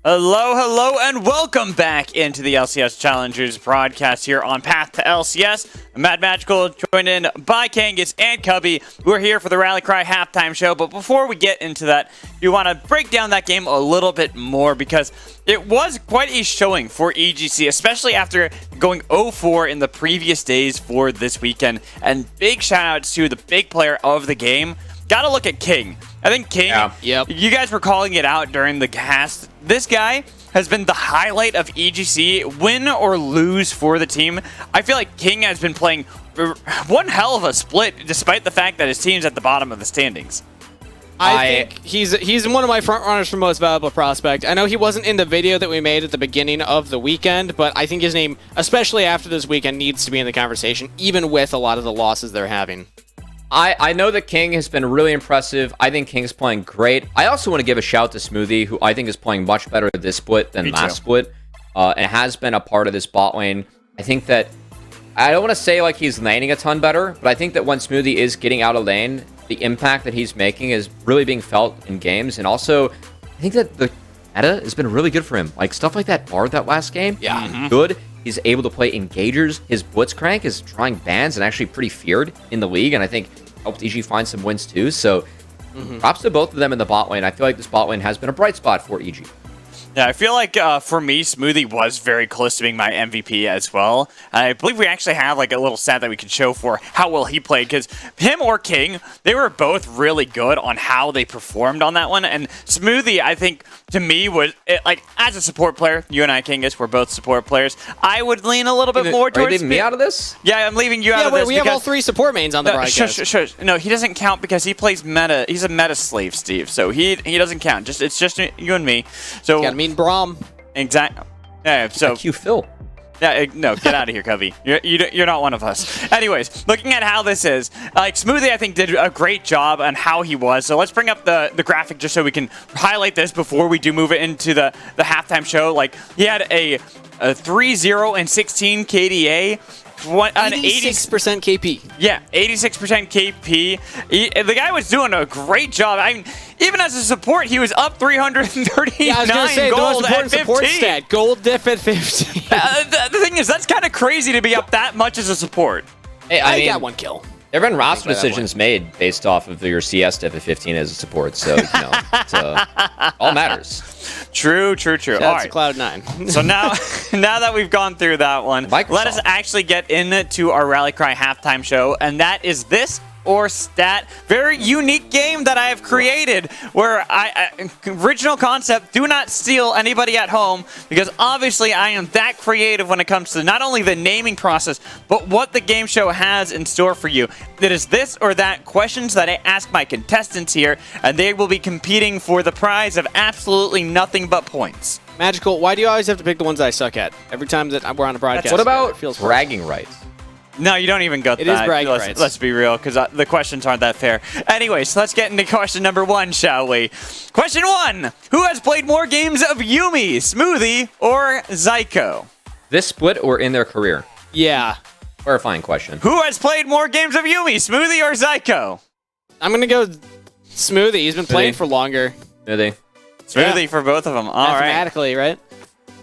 Hello, hello, and welcome back into the LCS Challengers broadcast here on Path to LCS. I'm Mad Magical, joined in by Kangas and Cubby. We're here for the Rally Cry halftime show, but before we get into that, we want to break down that game a little bit more because it was quite a showing for EGC, especially after going 0-4 in the previous days for this weekend. And big shout outs to the big player of the game. Gotta look at King. I think King, you guys were calling it out during the cast. This guy has been the highlight of EGC, win or lose for the team. I feel like King has been playing one hell of a split, despite the fact that his team's at the bottom of the standings. I think he's one of my front runners for most valuable prospect. I know he wasn't in the video that we made at the beginning of the weekend, but I think his name, especially after this weekend, needs to be in the conversation, even with a lot of the losses they're having. I know that King has been really impressive. I think King's playing great. I also want to give a shout to Smoothie, who I think is playing much better this split than last split, and has been a part of this bot lane. I think that, I don't want to say like he's laning a ton better, but I think that when Smoothie is getting out of lane, the impact that he's making is really being felt in games. And also, I think that the meta has been really good for him. Like stuff like that Bard that last game, good. He's able to play engagers. His Blitzcrank is drawing bans and actually pretty feared in the league, and I think helped EG find some wins too. So props to both of them in the bot lane. I feel like this bot lane has been a bright spot for EG. Yeah, I feel like for me, Smoothie was very close to being my MVP as well. I believe we actually have like a little stat that we could show for how well he played, because him or King, they were both really good on how they performed on that one. And Smoothie, I think, to me, was like as a support player, you and I, Kangas, we're both support players. I would lean a little bit more towards. Are you leaving me out of this? Yeah, I'm leaving you out of this. We have all three support mains on the broadcast. Shush. No, he doesn't count because he plays meta. He's a meta slave, Steve. So he doesn't count. It's just you and me. So. Mean Braum. Exactly. Yeah, so Q Phil. Yeah, no, get out of here, Covey. You're not one of us. Anyways, looking at how this is, like Smoothie, I think did a great job on how he was. So let's bring up the graphic just so we can highlight this before we do move it into the halftime show. Like he had a 3-0 and 16 KDA. An 86% KP. Yeah, 86% KP. The guy was doing a great job. I mean, even as a support, he was up 339 I was gonna say, gold the most important at 15. Support stat, gold diff at 15. The thing is, that's kind of crazy to be up that much as a support. Hey, I got one kill. There have been roster decisions made based off of your CS diff at 15 as a support, so you know, it's, all matters. True. That's all right. Cloud9. So now that we've gone through that one, let us actually get into our Rally Cry halftime show, and that is this or stat. Very unique game that I have created where original concept, do not steal anybody at home, because obviously I am that creative when it comes to not only the naming process, but what the game show has in store for you. It is this or that questions that I ask my contestants here, and they will be competing for the prize of absolutely nothing but points. Magical, why do you always have to pick the ones I suck at? Every time that we're on a broadcast. What about bragging rights? No, you don't even go that. It is bragging rights. Let's be real, because the questions aren't that fair. Anyways, let's get into question number 1, shall we? Question 1. Who has played more games of Yuumi, Smoothie, or Zyko? This split or in their career? Yeah. Clarifying question. Who has played more games of Yuumi, Smoothie, or Zyko? I'm going to go Smoothie. He's been playing for longer. Smoothie for both of them. All right. Mathematically, right?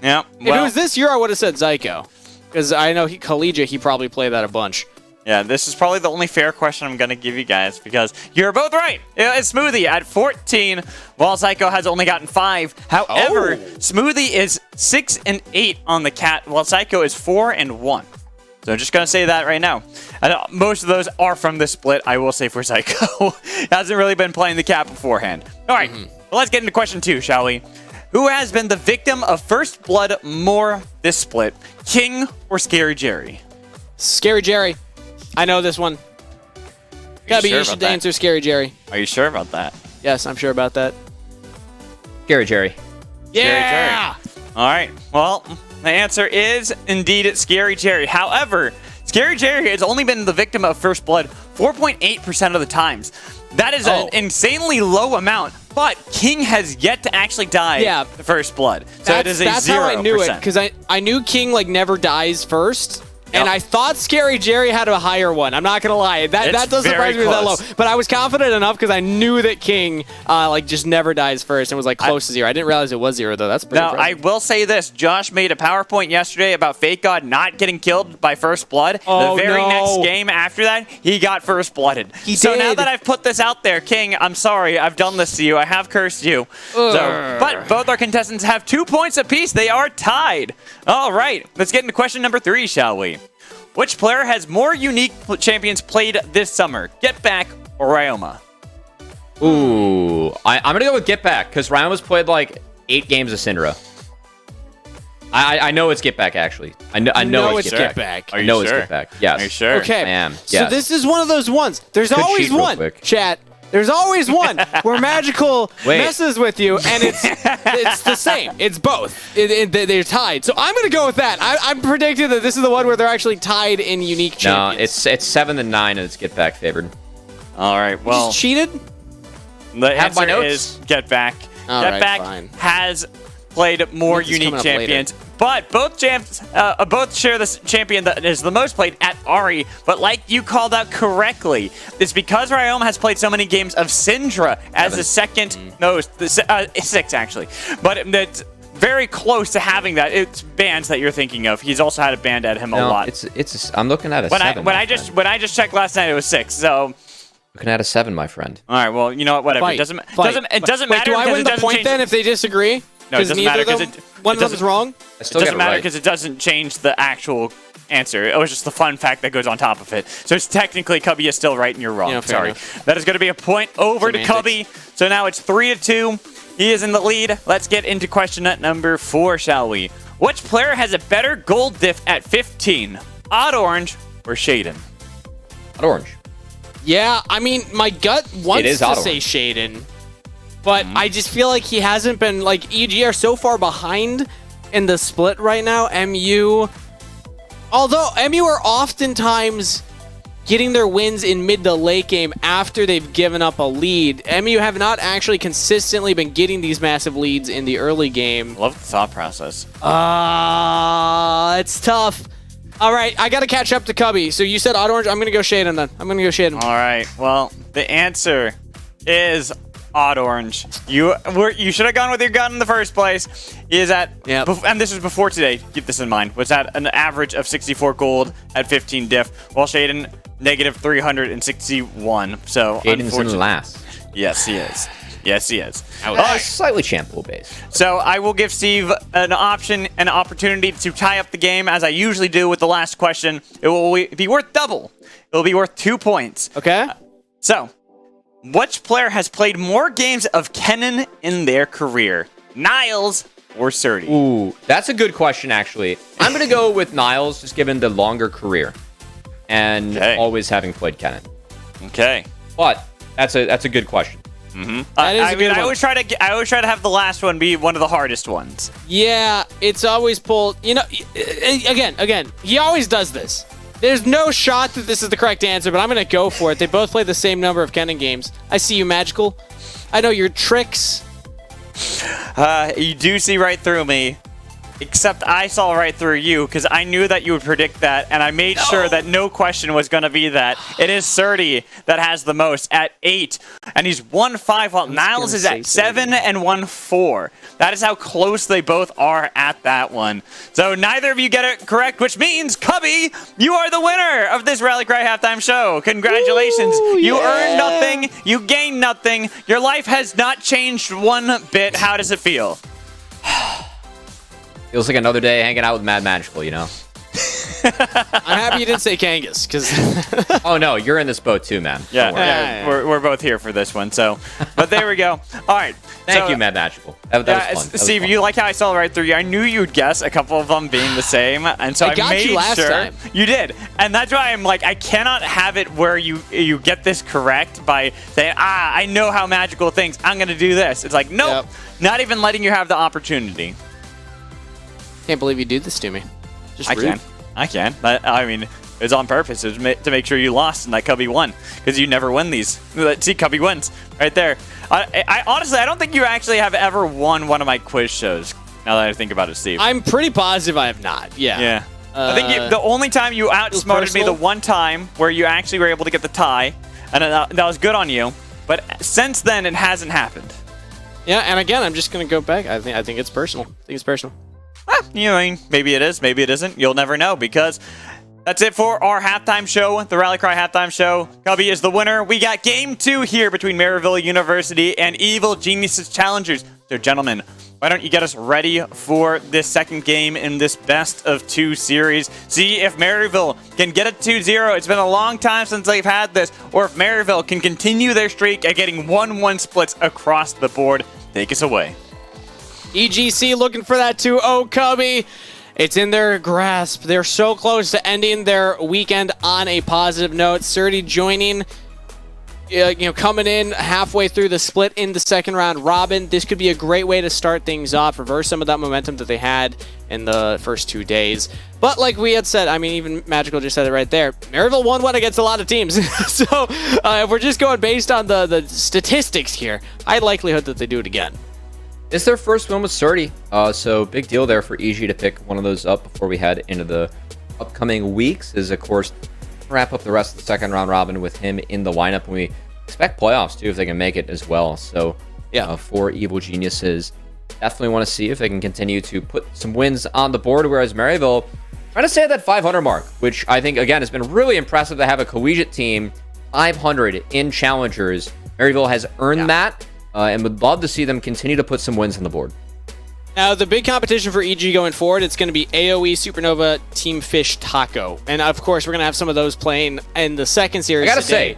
Yeah. If it was this year, I would have said Zyko. Because I know collegiate, he probably played that a bunch. Yeah, this is probably the only fair question I'm going to give you guys, because you're both right. It's Smoothie at 14, while Zyko has only gotten 5. However, Smoothie is 6 and 8 on the cat, while Zyko is 4 and 1. So I'm just going to say that right now. Most of those are from this split, I will say, for Zyko. Hasn't really been playing the cat beforehand. All right, well, let's get into question 2, shall we? Who has been the victim of First Blood more this split? King or Scary Jerry? Scary Jerry. I know this one. Gabby, you should answer Scary Jerry. Are you sure about that? Yes, I'm sure about that. Scary Jerry. Yeah! Scary Jerry. All right. Well, the answer is indeed Scary Jerry. However, Scary Jerry has only been the victim of First Blood 4.8% of the times. That is an insanely low amount, but King has yet to actually die the First Blood. So it is a 0%. That's how I knew it, because I knew King like never dies first, And I thought Scary Jerry had a higher one. I'm not going to lie. That doesn't surprise me that low. But I was confident enough because I knew that King just never dies first and was like close to 0. I didn't realize it was 0, though. That's pretty impressive. I will say this. Josh made a PowerPoint yesterday about Fake God not getting killed by First Blood. Oh, the very next game after that, he got First Blooded. So now that I've put this out there, King, I'm sorry. I've done this to you. I have cursed you. But both our contestants have 2 points apiece. They are tied. All right. Let's get into question number 3, shall we? Which player has more unique champions played this summer? Get Back or Ryoma? Ooh, I'm going to go with Get Back because Ryoma's played like 8 games of Syndra. I know it's Get Back, actually. I know it's Get Back. Are you sure? It's Get Back. Yes. Are you sure? Okay. I am. So Yes. this is one of those ones. There's always one, chat. There's always one where Magical messes with you, and it's the same. It's both. They're tied. So I'm going to go with that. I'm predicting that this is the one where they're actually tied in unique champions. No, it's 7 and 9, and it's Get Back favored. All right. Well, just cheated. The answer is Get Back. Get Back has played more unique champions. But both share this champion that is the most played at Ari. But like you called out correctly, it's because Ryoma has played so many games of Syndra as the second most, 6 actually. But it's very close to having that. It's bans that you're thinking of. He's also had a banned at him a lot. I'm looking at a 7. When I just checked last night, it was 6. So. Looking at a 7, my friend. All right. Well, you know what? Whatever. It doesn't matter. Do I win the point then if they disagree? No, it doesn't matter because one of them is wrong. It doesn't matter because it doesn't change the actual answer. It was just the fun fact that goes on top of it. So it's technically Cubby is still right and you're wrong. Sorry. That is going to be a point over to Cubby. So now it's 3-2. He is in the lead. Let's get into question number 4, shall we? Which player has a better gold diff at 15? Odd Orange or Shaden? Odd Orange. Yeah, I mean, my gut wants to say Shaden. But I just feel like he hasn't been, like, EG are so far behind in the split right now. Although MU are oftentimes getting their wins in mid to late game after they've given up a lead. MU have not actually consistently been getting these massive leads in the early game. Love the thought process. It's tough. All right, I got to catch up to Cubby. So you said Odd Orange. I'm going to go Shaden then. I'm going to go Shaden. All right. Well, the answer is Odd Orange. You should have gone with your gun in the first place. He is at, and this was before today, keep this in mind, was at an average of 64 gold at 15 diff, while Shaden negative 361. So Shaden's in last. Yes, he is. Yes, he is. Slightly shampoo based. So I will give Steve an opportunity to tie up the game, as I usually do with the last question. It will be worth double. It will be worth 2 points. Okay. So, which player has played more games of Kennen in their career? Niles or Surdy? Ooh, that's a good question, actually. I'm going to go with Niles, just given the longer career and always having played Kennen. Okay. But that's a good question. I always try to have the last one be one of the hardest ones. Yeah, it's always pulled. You know, again, he always does this. There's no shot that this is the correct answer, but I'm going to go for it. They both play the same number of Kennen games. I see you, Magical. I know your tricks. You do see right through me. Except I saw right through you because I knew that you would predict that, and I made sure that no question was going to be that. It is Surdy that has the most at 8, and he's 1-5 while Niles is at 7 and 1-4. That is how close they both are at that one. So neither of you get it correct, which means, Cubby, you are the winner of this Rally Cry halftime show. Congratulations. Ooh, you earned nothing. You gained nothing. Your life has not changed one bit. How does it feel? Feels like another day hanging out with Mad Magical, you know? I'm happy you didn't say Kangas, because... Oh, no, you're in this boat too, man. Yeah. We're both here for this one, so... But there we go. All right. Thank you, Mad Magical. That was fun. Steve, you like how I saw right through you. I knew you'd guess a couple of them being the same, and so I made you last sure time. You did. And that's why I'm like, I cannot have it where you get this correct by saying, I know how Magical thinks. I'm going to do this. It's like, nope. Not even letting you have the opportunity. Can't believe you do this to me. Just rude. I can. I mean, it's on purpose. It was to make sure you lost and that Cubby won, because you never win these. See, Cubby wins right there. I honestly, I don't think you actually have ever won one of my quiz shows. Now that I think about it, Steve. I'm pretty positive I have not. Yeah. Yeah. I think the only time you outsmarted me, the one time where you actually were able to get the tie, and that was good on you. But since then, it hasn't happened. Yeah, and again, I'm just gonna go back. I think it's personal. I think it's personal. You know, I mean, maybe it is, maybe it isn't. You'll never know, because that's it for our halftime show, the Rally Cry halftime show. Cubby is the winner. We got game 2 here between Maryville University and Evil Geniuses Challengers. So, gentlemen, why don't you get us ready for this second game in this best of 2 series? See if Maryville can get it 2-0. It's been a long time since they've had this. Or if Maryville can continue their streak at getting 1-1 splits across the board. Take us away. EGC looking for that 2-0, Cubby. It's in their grasp. They're so close to ending their weekend on a positive note. Surdy joining, coming in halfway through the split in the second round robin. This could be a great way to start things off, reverse some of that momentum that they had in the first 2 days. But like we had said, I mean, even Magical just said it right there, Maryville won one against a lot of teams. So if we're just going based on the statistics here, high likelihood that they do it again. It's their first win with Surdy, so big deal there for EG to pick one of those up before we head into the upcoming weeks. Is, of course, wrap up the rest of the second round robin with him in the lineup, and we expect playoffs too if they can make it as well. So yeah, for Evil Geniuses, definitely want to see if they can continue to put some wins on the board, whereas Maryville trying to stay at that 500 mark, which I think, again, has been really impressive to have a collegiate team 500 in Challengers. Maryville has earned that, and would love to see them continue to put some wins on the board. Now, the big competition for EG going forward, it's going to be AoE, Supernova, Team Fish, Taco. And, of course, we're going to have some of those playing in the second series. I got to say,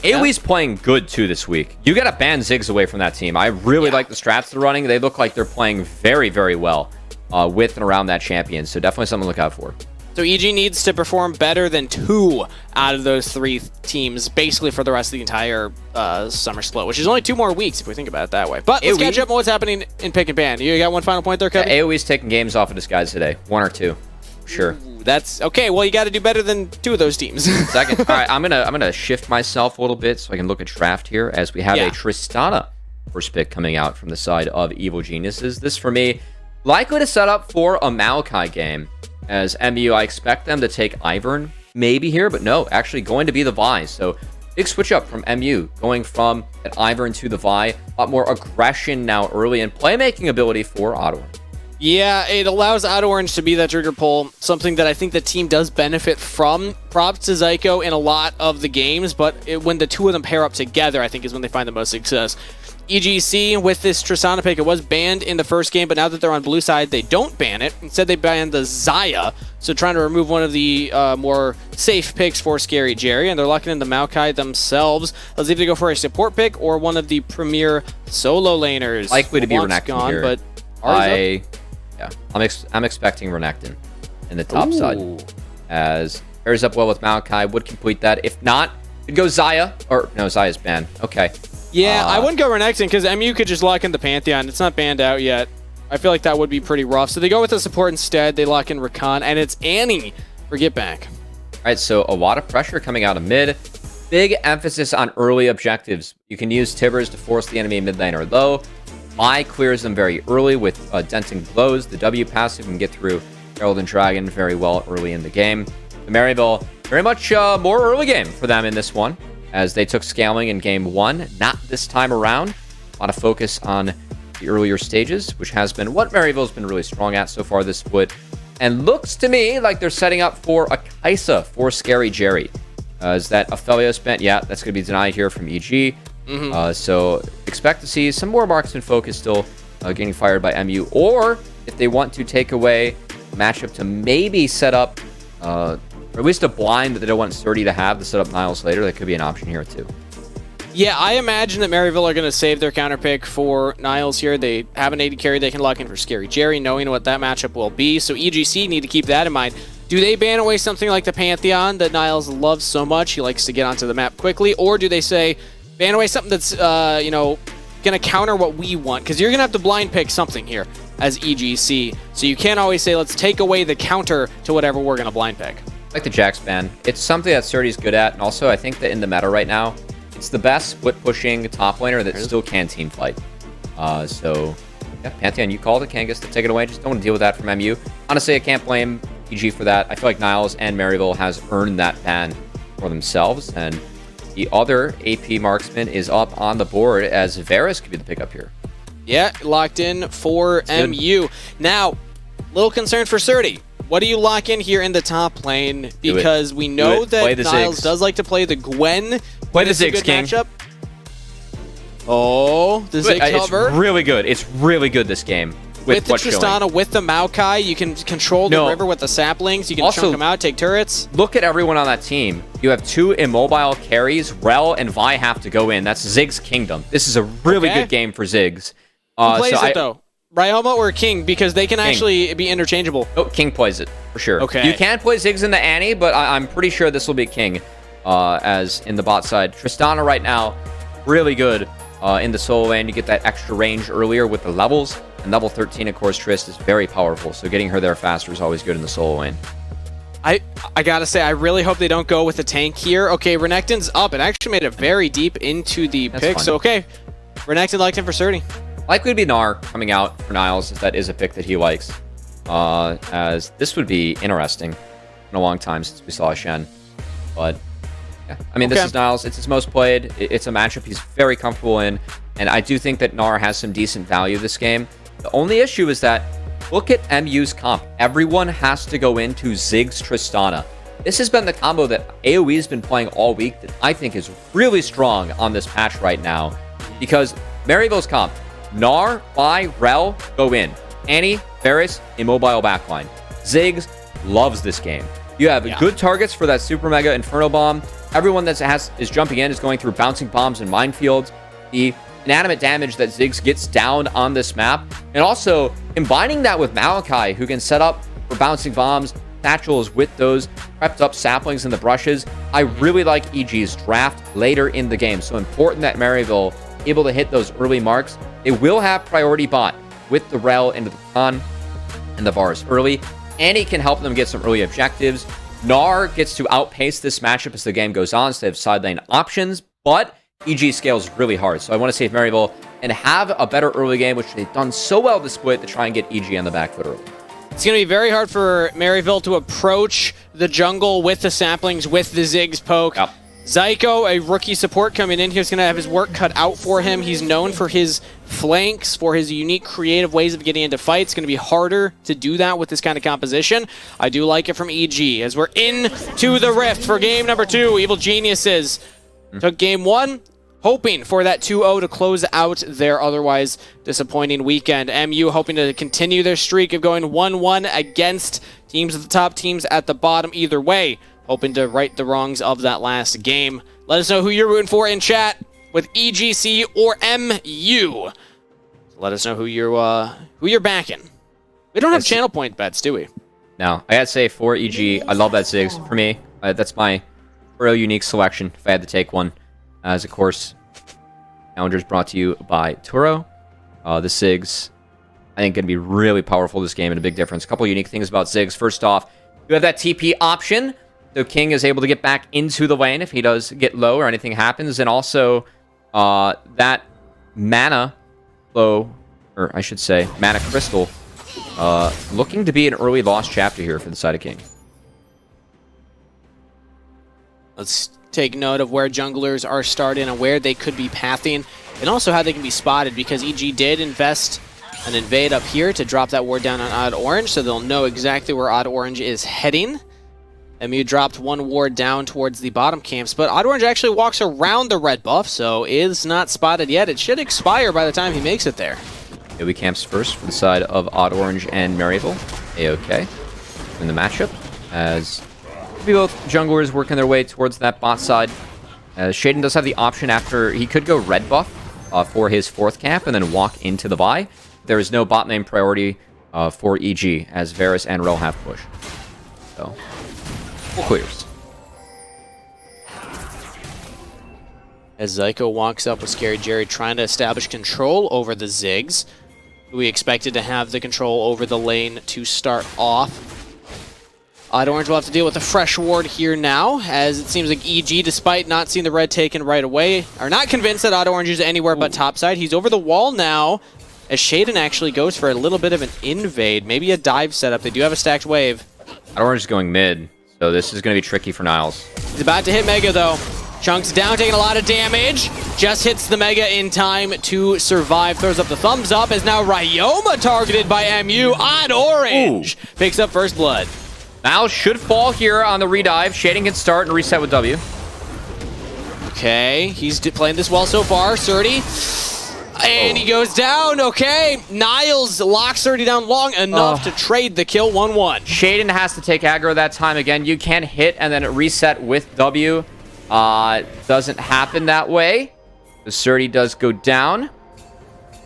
AoE's playing good, too, this week. You got to ban Ziggs away from that team. I really like the strats they're running. They look like they're playing very, very well with and around that champion. So definitely something to look out for. So EG needs to perform better than 2 out of those 3 teams, basically for the rest of the entire summer split, which is only 2 more weeks if we think about it that way. But let's catch up on what's happening in pick and ban. You got one final point there, Kevin? Yeah, AoE's taking games off of Disguise today. 1 or 2. Sure. Ooh, that's okay. Well, you got to do better than 2 of those teams. Second. All right, I'm gonna shift myself a little bit so I can look at draft here, as we have a Tristana first pick coming out from the side of Evil Geniuses. This, for me, likely to set up for a Maokai game. As MU, I expect them to take Ivern maybe here, but no, actually going to be the Vi. So big switch up from MU, going from an Ivern to the Vi. A lot more aggression now early, and playmaking ability for Ottawa. Yeah, it allows Auto Orange to be that trigger pull, something that I think the team does benefit from. Props to Zyko in a lot of the games, but when the 2 of them pair up together, I think is when they find the most success. EGC with this Tristana pick, it was banned in the first game, but now that they're on blue side, they don't ban it. Instead, they ban the Zaya, so trying to remove one of the more safe picks for Scary Jerry, and they're locking in the Maokai themselves. Let's either go for a support pick or one of the premier solo laners. Likely to be Renekton gone, here. But I'm expecting Renekton in the top side, as pairs up well with Maokai, would complete that. If not, it'd go Zaya, or no, Zaya's banned. Okay. Yeah, I wouldn't go Renekton because MU could just lock in the Pantheon. It's not banned out yet. I feel like that would be pretty rough. So they go with the support instead. They lock in Rakan, and it's Annie for Get Back. All right, so a lot of pressure coming out of mid. Big emphasis on early objectives. You can use Tibbers to force the enemy mid laner low. Vi clears them very early with Denting Blows. The W passive can get through Herald and Dragon very well early in the game. The Maryville, very much more early game for them in this one, as they took scaling in game 1. Not this time around. A lot of focus on the earlier stages, which has been what Maryville's been really strong at so far this split. And looks to me like they're setting up for a Kaisa for Scary Jerry. Is that Ophelia spent? Yeah, that's going to be denied here from EG. So expect to see some more marksman focus still getting fired by MU. Or if they want to take away a matchup to maybe set up, or at least a blind that they don't want Surdy to have to set up Niles later, that could be an option here too. Yeah, I imagine that Maryville are going to save their counter pick for Niles here. They have an 80 carry they can lock in for Scary Jerry, knowing what that matchup will be. So EGC need to keep that in mind. Do they ban away something like the Pantheon that Niles loves so much? He likes to get onto the map quickly. Or do they say, ban away something that's, going to counter what we want? Because you're going to have to blind pick something here as EGC. So you can't always say, let's take away the counter to whatever we're going to blind pick. Like the Jax ban. It's something that Surdy's good at. And also, I think that in the meta right now, it's the best split-pushing top laner that still can team fight. So, yeah, Pantheon, you called it. Kangas to take it away. Just don't want to deal with that from MU. Honestly, I can't blame EG for that. I feel like Niles and Maryville has earned that ban for themselves, and the other AP marksman is up on the board as Varus could be the pickup here. Yeah, locked in for MU. Now, little concern for Surdy. What do you lock in here in the top lane? Because we know that Niles does like to play the Gwen. Play the Ziggs, King. Matchup. Oh, the Ziggs cover. It's really good. It's really good this game. With the Tristana, with the Maokai, you can control the river with the saplings. You can chunk them out, take turrets. Look at everyone on that team. You have 2 immobile carries. Rel and Vi have to go in. That's Ziggs Kingdom. This is a really good game for Ziggs. Who plays it, though? Ryoma or King? Because they can actually be interchangeable. Oh, King plays it, for sure. Okay. You can play Ziggs in the Annie, but I'm pretty sure this will be King as in the bot side. Tristana right now, really good in the solo lane. You get that extra range earlier with the levels. And level 13, of course, Trist is very powerful, so getting her there faster is always good in the solo lane. I gotta say, I really hope they don't go with the tank here. Okay, Renekton's up. It actually made it very deep into the pick, so okay. Renekton liked him for 30. Likely to be Gnar coming out for Niles, if that is a pick that he likes. As this would be interesting in a long time since we saw Shen. But, yeah. I mean, this is Niles. It's his most played. It's a matchup he's very comfortable in. And I do think that Gnar has some decent value this game. The only issue is that, look at MU's comp. Everyone has to go into Ziggs Tristana. This has been the combo that AoE has been playing all week that I think is really strong on this patch right now. Because Maryville's comp, Gnar, Vi, Rel, go in. Annie, Varus, immobile backline. Ziggs loves this game. You have good targets for that Super Mega Inferno Bomb. Everyone that is jumping in is going through bouncing bombs and minefields. The inanimate damage that Ziggs gets down on this map. And also, combining that with Maokai, who can set up for bouncing bombs, satchels with those prepped up saplings in the brushes. I really like EG's draft later in the game. So important that Maryville able to hit those early marks. They will have priority bot with the Rel into the Khan and the Varus early. Annie can help them get some early objectives. Gnar gets to outpace this matchup as the game goes on, so they have side lane options, but EG scales really hard. So I want to save Maryville and have a better early game, which they've done so well this split, to try and get EG on the back foot early. It's going to be very hard for Maryville to approach the jungle with the saplings, with the Ziggs poke. Yep. Zyko, a rookie support coming in here, is going to have his work cut out for him. He's known for his flanks, for his unique creative ways of getting into fights. It's going to be harder to do that with this kind of composition. I do like it from EG. As we're into the Rift for game number 2, Evil Geniuses took game 1, hoping for that 2-0 to close out their otherwise disappointing weekend. MU hoping to continue their streak of going 1-1 against teams at the top, teams at the bottom, either way. Hoping to right the wrongs of that last game. Let us know who you're rooting for in chat with EGC or MU. Let us know who you're backing. We don't have channel point bets, do we? No, I gotta say for EG, I love that Ziggs. For me, that's my real unique selection if I had to take one. As of course, Challengers brought to you by Turo. The Ziggs, I think, going to be really powerful this game and a big difference. A couple unique things about Ziggs. First off, you have that TP option. So King is able to get back into the lane if he does get low or anything happens. And also, that mana flow, or I should say, mana crystal, looking to be an early lost chapter here for the side of King. Let's take note of where junglers are starting and where they could be pathing, and also how they can be spotted, because EG did invest an invade up here to drop that ward down on Odd Orange, so they'll know exactly where Odd Orange is heading. MU dropped one ward down towards the bottom camps, but Odd Orange actually walks around the red buff, so is not spotted yet. It should expire by the time he makes it there. AoE camps first for the side of Odd Orange and Maryville. A-OK in the matchup, as both junglers working their way towards that bot side. Shaden does have the option after he could go red buff for his 4th camp and then walk into the Vi. There is no bot lane priority for EG, as Varus and Rel have push. So, full clears. As Zyko walks up with Scary Jerry trying to establish control over the Ziggs. We expected to have the control over the lane to start off. Odd Orange will have to deal with a fresh ward here now, as it seems like EG, despite not seeing the red taken right away, are not convinced that Odd Orange is anywhere but topside. He's over the wall now, as Shaden actually goes for a little bit of an invade, maybe a dive setup. They do have a stacked wave. Orange is going mid, so this is going to be tricky for Niles. He's about to hit Mega, though. Chunks down, taking a lot of damage. Just hits the Mega in time to survive. Throws up the thumbs up, as now Ryoma targeted by MU. Odd Orange picks up first blood. Niles should fall here on the redive. Shading can start and reset with W. Okay, he's playing this well so far. Surdy. And he goes down. Okay, Niles locks Surdy down long enough to trade the kill 1-1. Shaden has to take aggro that time again. You can hit and then reset with W. Doesn't happen that way. The Surdy does go down.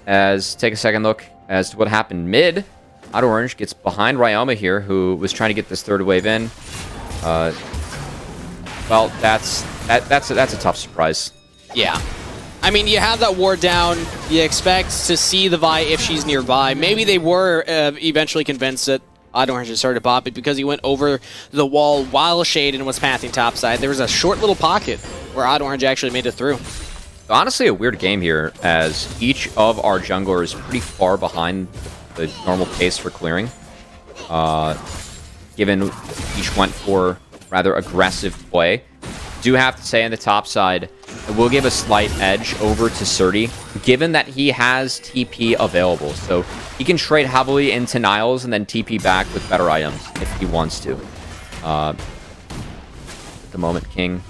Take a second look as to what happened mid. Odd Orange gets behind Ryoma here, who was trying to get this third wave in. Well, that's a tough surprise. Yeah. I mean, you have that ward down. You expect to see the Vi if she's nearby. Maybe they were eventually convinced that Odd Orange had started bot, but because he went over the wall while Shaden was pathing topside, there was a short little pocket where Odd Orange actually made it through. Honestly, a weird game here, as each of our junglers is pretty far behind the normal pace for clearing. Given each went for rather aggressive play. Do have to say on the top side, it will give a slight edge over to Surdy, given that he has TP available. So he can trade heavily into Niles and then TP back with better items if he wants to. At the moment, King,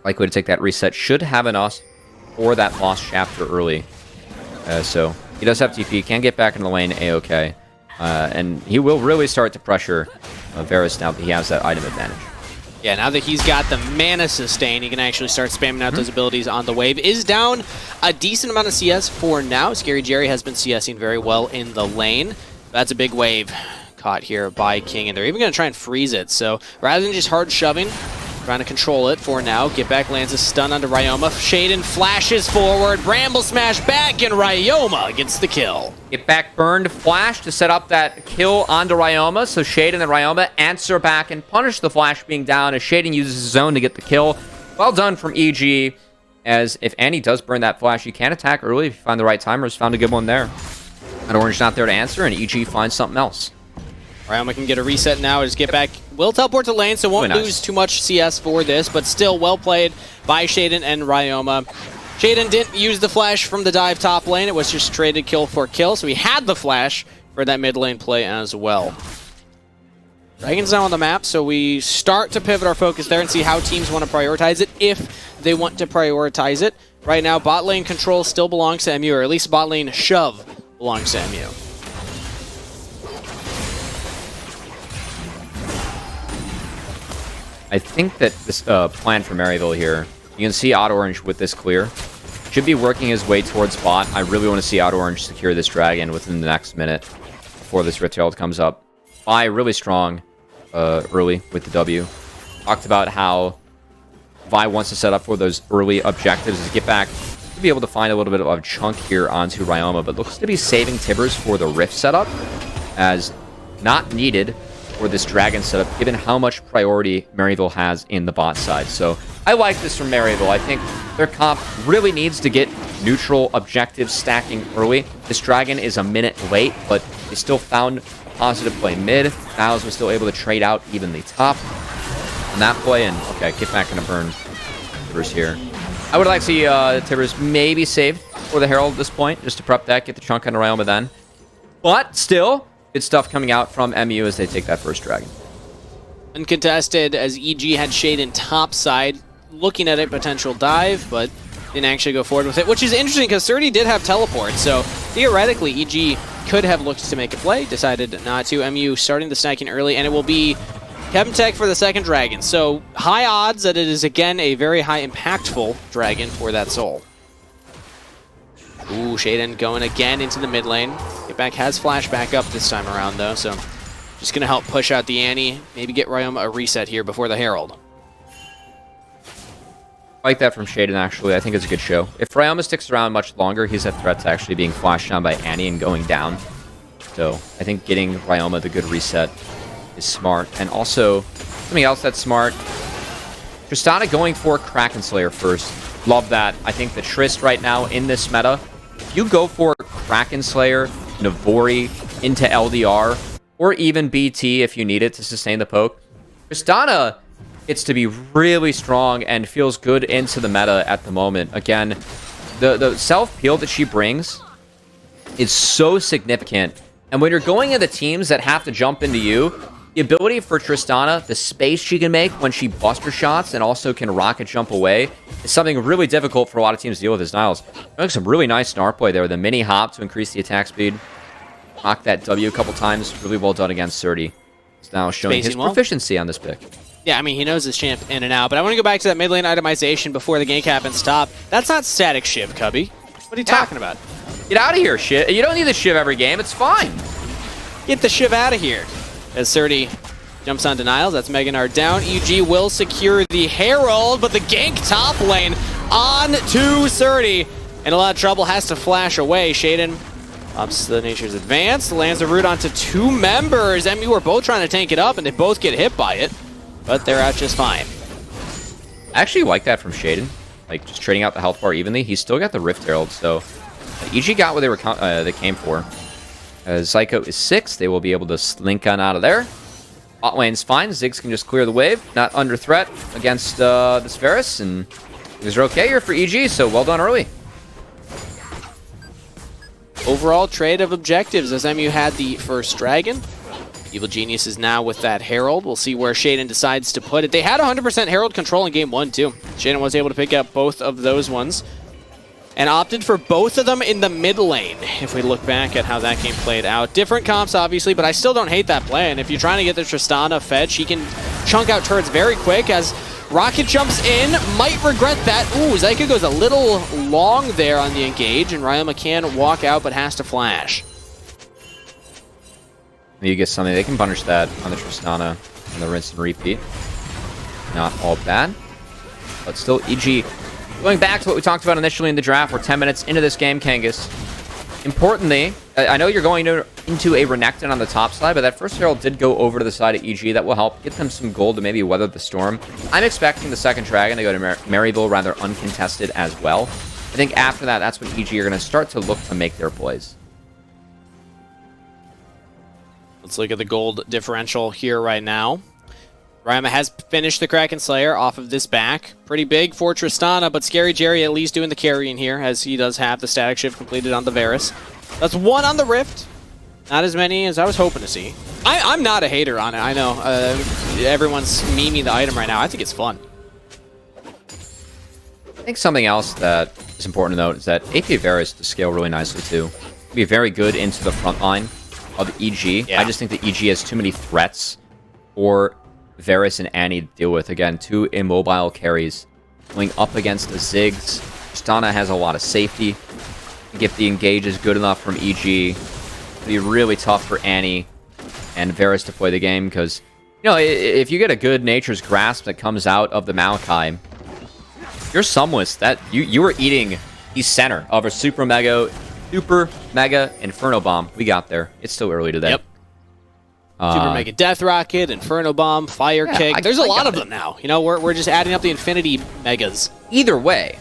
likely to take that reset, should have enough for that lost chapter early. So he does have TP, can get back in the lane A-OK. And he will really start to pressure Varus now that he has that item advantage. Yeah, now that he's got the mana sustain, he can actually start spamming out those abilities on the wave. Is down a decent amount of CS for now. Scary Jerry has been CSing very well in the lane. That's a big wave caught here by King, and they're even going to try and freeze it. So rather than just hard shoving, trying to control it for now. Get back lands a stun onto Ryoma. Shaden flashes forward. Bramble smash back, and Ryoma gets the kill. Get back burned flash to set up that kill onto Ryoma. So Shaden and Ryoma answer back and punish the flash being down as Shaden uses his zone to get the kill. Well done from EG, as if Annie does burn that flash, you can attack early if you find the right timers. Found a good one there. And Orange not there to answer, and EG finds something else. Ryoma can get a reset now. Just get back. Will teleport to lane, so won't lose too much CS for this, but still well played by Shaden and Ryoma. Shaden didn't use the flash from the dive top lane. It was just traded kill for kill, so he had the flash for that mid lane play as well. Dragon's now on the map, so we start to pivot our focus there and see how teams want to prioritize it, if they want to prioritize it. Right now, bot lane control still belongs to MU, or at least bot lane shove belongs to MU. I think that this plan for Maryville here, you can see Odd Orange with this clear, should be working his way towards bot. I really want to see Odd Orange secure this dragon within the next minute before this Ritual comes up. Vi really strong early with the W. Talked about how Vi wants to set up for those early objectives to get back to be able to find a little bit of a chunk here onto Ryoma, but looks to be saving Tibbers for the Rift setup as not needed for this dragon setup, given how much priority Maryville has in the bot side. So I like this from Maryville. I think their comp really needs to get neutral objectives stacking early. This dragon is a minute late, but they still found a positive play mid. Niles was still able to trade out evenly top on that play, and okay, get back into burn Tibbers here. I would like to see Tibbers maybe saved for the Herald at this point, just to prep that, get the chunk on Ryoma then. But still, good stuff coming out from MU as they take that first dragon. Uncontested, as EG had Shaden topside, looking at a potential dive, but didn't actually go forward with it, which is interesting because Surdy did have teleport, so theoretically EG could have looked to make a play, decided not to. MU starting the stacking early, and it will be Chemtech for the second dragon. So high odds that it is again a very high impactful dragon for that soul. Ooh, Shaden going again into the mid lane. Get back has flash back up this time around though, so just gonna help push out the Annie, maybe get Ryoma a reset here before the Herald. I like that from Shaden, actually. I think it's a good show. If Ryoma sticks around much longer, he's a threat to actually being flashed down by Annie and going down. So I think getting Ryoma the good reset is smart. And also, something else that's smart, Tristana going for Kraken Slayer first. Love that. I think the Trist right now in this meta, if you go for Kraken Slayer, Navori into LDR, or even BT if you need it to sustain the poke. Tristana gets to be really strong and feels good into the meta at the moment. Again, the self-peel that she brings is so significant. And when you're going into teams that have to jump into you, the ability for Tristana, the space she can make when she buster shots and also can rocket jump away, is something really difficult for a lot of teams to deal with as Niles. Doing some really nice snarp play there. The mini hop to increase the attack speed. Knocked that W a couple times. Really well done against 30. He's now showing his proficiency on this pick. Yeah, I mean, he knows his champ in and out. But I want to go back to that mid lane itemization before the gank happens. Stop. That's not static Shiv, Cubby. What are you talking about? Get out of here, Shiv. You don't need the Shiv every game. It's fine. Get the Shiv out of here. As 30 jumps on denials, that's Meganard down. EG will secure the Herald, but the gank top lane on to 30. In a lot of trouble, has to flash away. Shaden ups the Nature's Advance, lands a root onto 2 members. MU are both trying to tank it up, and they both get hit by it, but they're out just fine. I actually like that from Shaden. Like, just trading out the health bar evenly. He's still got the Rift Herald, so EG got what they came for. As Zyko is 6, they will be able to slink on out of there. Bot lane's fine. Ziggs can just clear the wave. Not under threat against this Varus, and things are okay here for EG, so well done early. Overall trade of objectives as MU had the first dragon. Evil Genius is now with that Herald. We'll see where Shaden decides to put it. They had 100% Herald control in game 1, too. Shaden was able to pick up both of those ones and opted for both of them in the mid lane, if we look back at how that game played out. Different comps, obviously, but I still don't hate that play. And if you're trying to get the Tristana fed, she can chunk out turrets very quick as Rocket jumps in, might regret that. Ooh, Zyka goes a little long there on the engage, and Ryoma can walk out, but has to flash. You get something, they can punish that on the Tristana and the rinse and repeat. Not all bad, but still EG. Going back to what we talked about initially in the draft, we're 10 minutes into this game, Kangas. Importantly, I know you're going into a Renekton on the top side, but that first Herald did go over to the side of EG. That will help get them some gold to maybe weather the storm. I'm expecting the second Dragon to go to Maryville rather uncontested as well. I think after that, that's when EG are going to start to look to make their plays. Let's look at the gold differential here right now. Ryoma has finished the Kraken Slayer off of this back. Pretty big for Tristana, but Scary Jerry at least doing the carrying here, as he does have the static shift completed on the Varus. That's 1 on the Rift. Not as many as I was hoping to see. I'm not a hater on it, I know. Everyone's memeing the item right now. I think it's fun. I think something else that is important to note is that AP Varus to scale really nicely too. Be very good into the front line of EG. Yeah. I just think that EG has too many threats for Varus and Annie to deal with. Again, 2 immobile carries. Going up against the Ziggs. Tristana has a lot of safety. If the engage is good enough from EG, it'll be really tough for Annie and Varus to play the game because, you know, if you get a good Nature's Grasp that comes out of the Maokai, you're Sumless. That you were eating the center of a Super Mega Inferno Bomb. We got there. It's still early today. Yep. Super Mega Death Rocket, Inferno Bomb, Fire Kick. There's a lot of them now. You know, we're just adding up the Infinity Megas. Either way,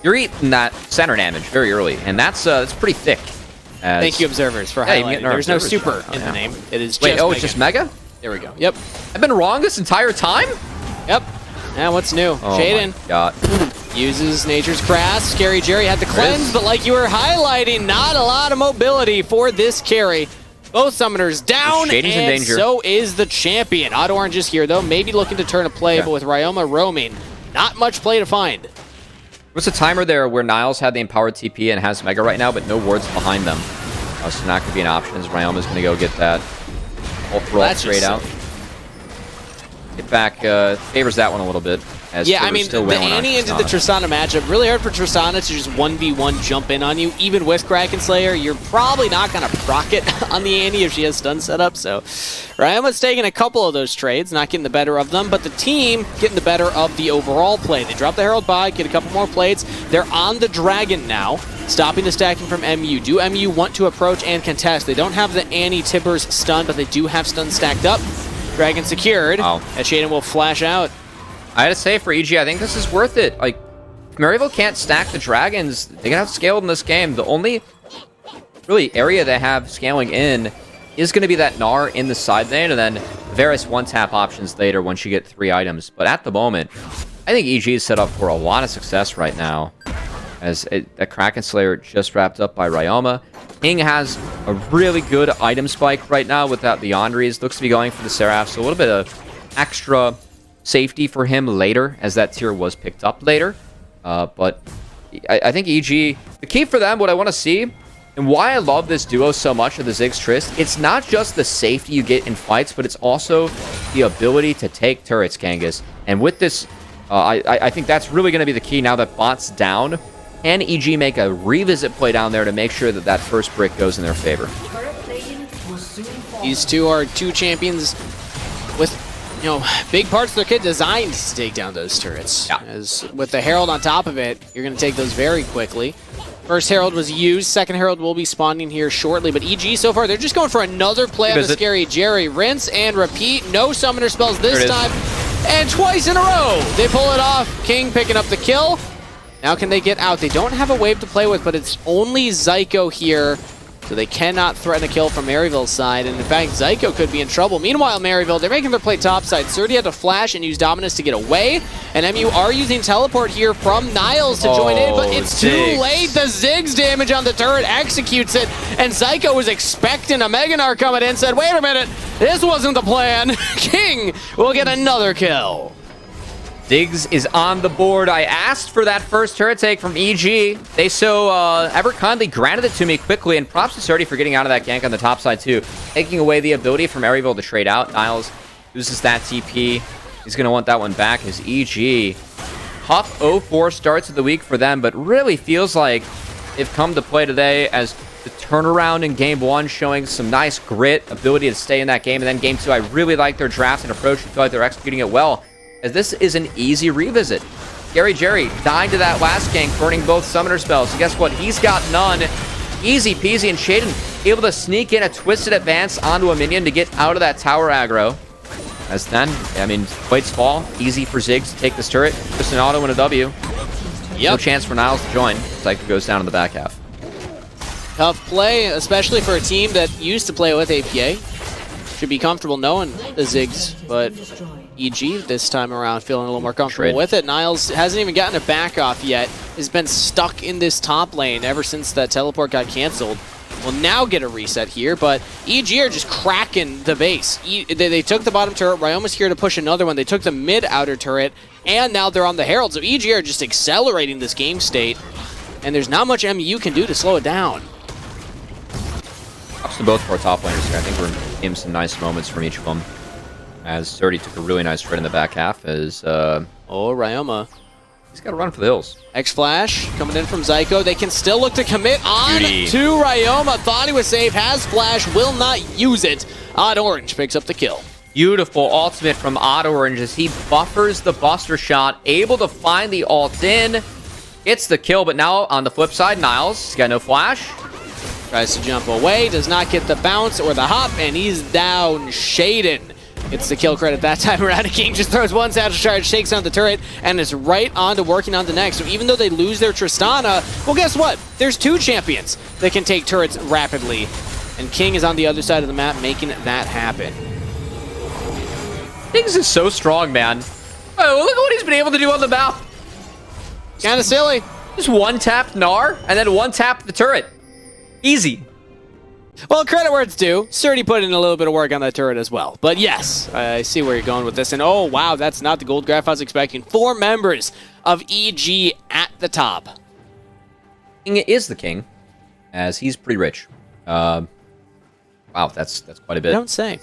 you're eating that center damage very early, and that's pretty thick. Thank you, observers, for highlighting. There's no super in the name. It is just Mega. It's just Mega? There we go. Yep. I've been wrong this entire time? Yep. Now what's new? Oh Shaden my God. uses Nature's Grasp. Scary Jerry had the cleanse, but like you were highlighting, not a lot of mobility for this carry. Both summoners down, and in danger. So is the champion. Auto Orange is here, though. Maybe looking to turn a play, but with Ryoma roaming, not much play to find. There's a timer there where Niles had the empowered TP and has Mega right now, but no wards behind them. So not going to be an option as Ryoma's going to go get that ult straight out. Get back, favors that one a little bit. Yeah, I mean, the Annie into the Tristana matchup, really hard for Tristana to just 1v1 jump in on you. Even with Kraken Slayer, you're probably not going to proc it on the Annie if she has stun set up. So Ryoma's taking a couple of those trades, not getting the better of them, but the team getting the better of the overall play. They drop the Herald by, get a couple more plates. They're on the Dragon now, stopping the stacking from MU. Do MU want to approach and contest? They don't have the Annie Tibbers stun, but they do have stun stacked up. Dragon secured, as Shaden will flash out. I had to say, for EG, I think this is worth it. Like, if Maryville can't stack the Dragons, they can have scaled in this game. The only really area they have scaling in is going to be that Gnar in the side lane, and then various one-tap options later once you get 3 items. But at the moment, I think EG is set up for a lot of success right now, as a Kraken Slayer just wrapped up by Ryoma. King has a really good item spike right now without the Andres. Looks to be going for the Seraph, so a little bit of extra safety for him later, as that tier was picked up later. But I think EG, the key for them, what I want to see, and why I love this duo so much of the Ziggs Trist, it's not just the safety you get in fights, but it's also the ability to take turrets, Kangas. And with this, I think that's really going to be the key now that bot's down. Can EG make a revisit play down there to make sure that that first brick goes in their favor? These two are two champions with, you know, big parts of their kit designed to take down those turrets. Yeah. As with the Herald on top of it, you're going to take those very quickly. First Herald was used. Second Herald will be spawning here shortly. But EG so far, they're just going for another play on the Scary Jerry. Rinse and repeat. No summoner spells this time. And twice in a row, they pull it off. King picking up the kill. Now can they get out? They don't have a wave to play with, but it's only Zyko here, so they cannot threaten a kill from Maryville's side. And in fact, Zyko could be in trouble. Meanwhile, Maryville, they're making their play topside. Surdy had to flash and use Dominus to get away. And MU are using teleport here from Niles to join in, but it's too late. The Ziggs damage on the turret executes it. And Zyko was expecting a Mega Gnar coming in, said, wait a minute, this wasn't the plan. King will get another kill. Ziggs is on the board. I asked for that first turret take from EG. They so ever kindly granted it to me quickly, and props to Surdy for getting out of that gank on the top side too, taking away the ability for Maryville to trade out. Niles uses that TP. He's going to want that one back as EG. Tough 0-4 starts of the week for them, but really feels like they've come to play today as the turnaround in Game 1, showing some nice grit, ability to stay in that game, and then Game 2, I really like their draft and approach. I feel like they're executing it well, as this is an easy revisit. Scary Jerry dying to that last gank, burning both summoner spells. So guess what? He's got none. Easy peasy, and Shaden able to sneak in a twisted advance onto a minion to get out of that tower aggro. As then, I mean, plates fall. Easy for Ziggs to take this turret. Just an auto and a W. No chance for Niles to join. Psycho goes down in the back half. Tough play, especially for a team that used to play with APA. Should be comfortable knowing the Ziggs, but EG this time around feeling a little more comfortable with it. Niles hasn't even gotten a back off yet. Has been stuck in this top lane ever since that teleport got canceled. Will now get a reset here, but EG are just cracking the base. They took the bottom turret. Ryoma's here to push another one. They took the mid outer turret, and now they're on the Herald. So EG are just accelerating this game state, and there's not much MU can do to slow it down. Ups to both for our top laners here. I think we're getting some nice moments from each of them. As Surdy took a really nice trade in the back half as... Ryoma. He's got to run for the hills. X-Flash coming in from Zyko. They can still look to commit on to Ryoma. Thought he was safe. Has Flash. Will not use it. Odd Orange picks up the kill. Beautiful ultimate from Odd Orange as he buffers the Buster Shot. Able to find the ult in. Gets the kill, but now on the flip side, Niles. He's got no flash. Tries to jump away. Does not get the bounce or the hop. And he's down. Shaden gets the kill credit that time around. King just throws one satchel charge, shakes down the turret, and is right on to working on the next. So even though they lose their Tristana, well, guess what? There's two champions that can take turrets rapidly. And King is on the other side of the map making that happen. Things is so strong, man. Oh, look at what he's been able to do on the map. Kind of silly. Just one-tap Gnar, and then one-tap the turret. Easy. Well, credit where it's due. Surdy put in a little bit of work on that turret as well. But yes, I see where you're going with this. And oh, wow, that's not the gold graph I was expecting. 4 members of EG at the top. King is the king, as he's pretty rich. Wow, that's quite a bit. Don't say.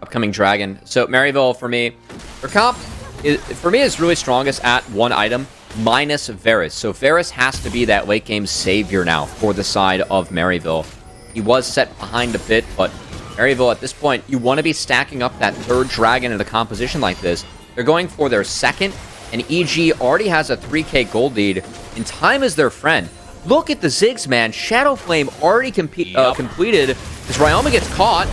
Upcoming dragon. So Maryville, for me, her comp, is really strongest at one item, minus Varus. So Varus has to be that late game savior now for the side of Maryville. He was set behind a bit, but Maryville at this point, you want to be stacking up that third dragon in a composition like this. They're going for their second, and EG already has a 3k gold lead, and time is their friend. Look at the Ziggs, man. Shadow Flame already completed as Ryoma gets caught.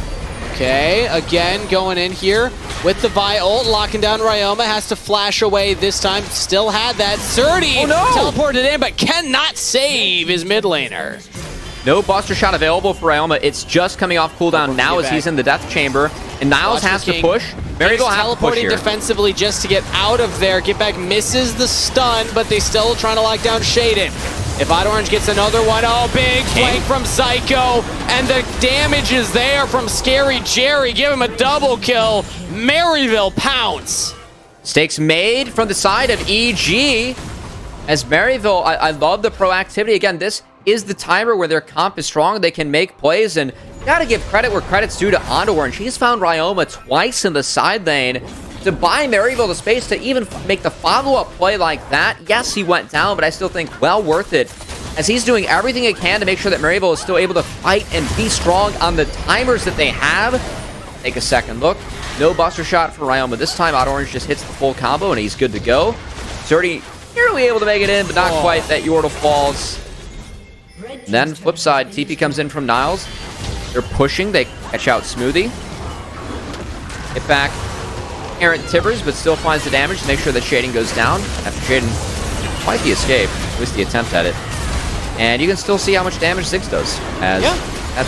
Okay, again going in here with the Vi ult, locking down Ryoma, has to flash away this time. Still had that. Surdy teleported in, but cannot save his mid laner. No Buster Shot available for Ryoma. It's just coming off cooldown now as he's in the Death Chamber. And Niles has to push. Maryville has to push teleporting here. defensively just to get out of there. Get back misses the stun, but they still trying to lock down Shaden. If Odd Orange gets another one, oh, big flank from Psycho. And the damage is there from Scary Jerry. Give him a double kill. Maryville pounce. Stakes made from the side of EG. As Maryville, I love the proactivity. Again, this is the timer where their comp is strong. They can make plays, and gotta give credit where credit's due to Odd Orange. He's found Ryoma twice in the side lane to buy Maryville the space to even make the follow-up play like that. Yes, he went down, but I still think well worth it, as he's doing everything he can to make sure that Maryville is still able to fight and be strong on the timers that they have. Take a second look. No Buster Shot for Ryoma. This time, Odd Orange just hits the full combo, and he's good to go. Surdy nearly able to make it in, but not quite. That Yordle falls. And then, flip side, TP comes in from Niles. They're pushing. They catch out Smoothie. Hit back Errant Tibbers, but still finds the damage to make sure that Shading goes down. After Shading quite the escape, at least the attempt at it. And you can still see how much damage Ziggs does. As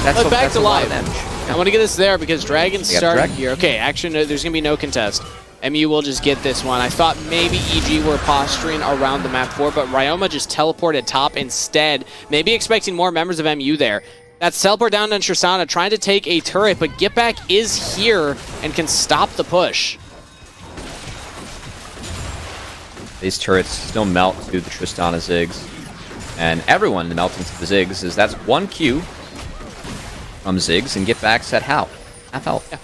that's a lot of damage. I want to get this there because Dragon's starting here. Okay, action, there's going to be no contest. MU will just get this one. I thought maybe EG were posturing around the map 4, but Ryoma just teleported top instead. Maybe expecting more members of MU there. That's teleport down to Tristana, trying to take a turret, but Get Back is here and can stop the push. These turrets still melt to the Tristana Ziggs. And everyone melting to the Ziggs, as that's 1 Q from Ziggs, and Get Back's at half health. Yeah.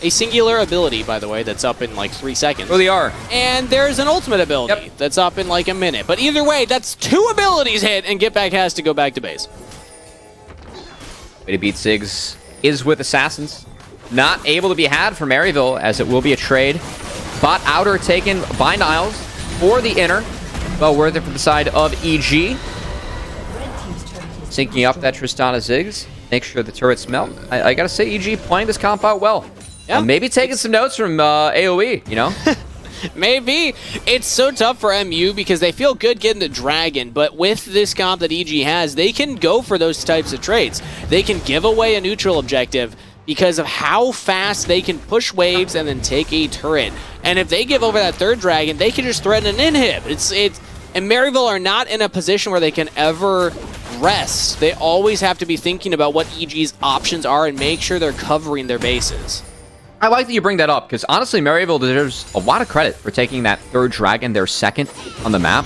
A singular ability, by the way, that's up in like 3 seconds. Oh, they are. And there's an ultimate ability that's up in like a minute. But either way, that's 2 abilities hit, and Get Back has to go back to base. Way to beat Ziggs is with Assassins. Not able to be had for Maryville, as it will be a trade. Bot outer taken by Niles for the inner. Well worth it for the side of EG. Syncing up that Tristana Ziggs. Make sure the turrets melt. I gotta say, EG playing this comp out well. Yeah. Maybe taking some notes from AoE, you know? Maybe. It's so tough for MU because they feel good getting the Dragon, but with this comp that EG has, they can go for those types of trades. They can give away a neutral objective because of how fast they can push waves and then take a turret. And if they give over that 3rd Dragon, they can just threaten an inhib. And Maryville are not in a position where they can ever rest. They always have to be thinking about what EG's options are and make sure they're covering their bases. I like that you bring that up, because honestly, Maryville deserves a lot of credit for taking that 3rd Dragon, their 2nd on the map.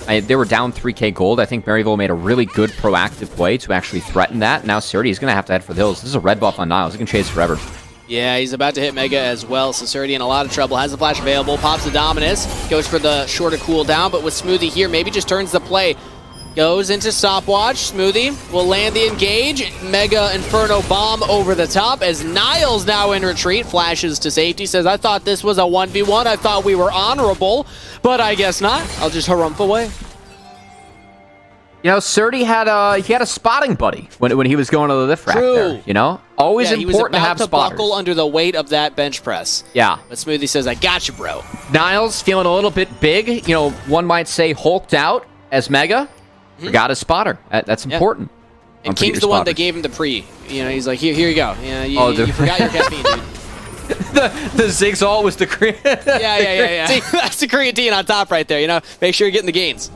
They were down 3k gold. I think Maryville made a really good proactive play to actually threaten that. Now Surdy is going to have to head for the hills. This is a red buff on Niles. He can chase forever. Yeah, he's about to hit Mega as well. So Surdy in a lot of trouble. Has the flash available. Pops the Dominus. Goes for the shorter cooldown, but with Smoothie here, maybe just turns the play. Goes into stopwatch. Smoothie will land the engage. Mega Inferno Bomb over the top as Niles now in retreat. Flashes to safety. Says, I thought this was a 1v1. I thought we were honorable, but I guess not. I'll just harumph away. You know, Surdy had a spotting buddy when he was going to the lift rack there, you know? Always important to have spotters. He was about to buckle under the weight of that bench press. Yeah. But Smoothie says, I got you, bro. Niles feeling a little bit big. You know, one might say hulked out as Mega. Forgot his spotter. That's important. And King's the one that gave him the pre. You know, he's like, here you go. You forgot your caffeine, dude. the Ziggs all was the creatine. Yeah. That's the creatine on top right there, you know? Make sure you're getting the gains.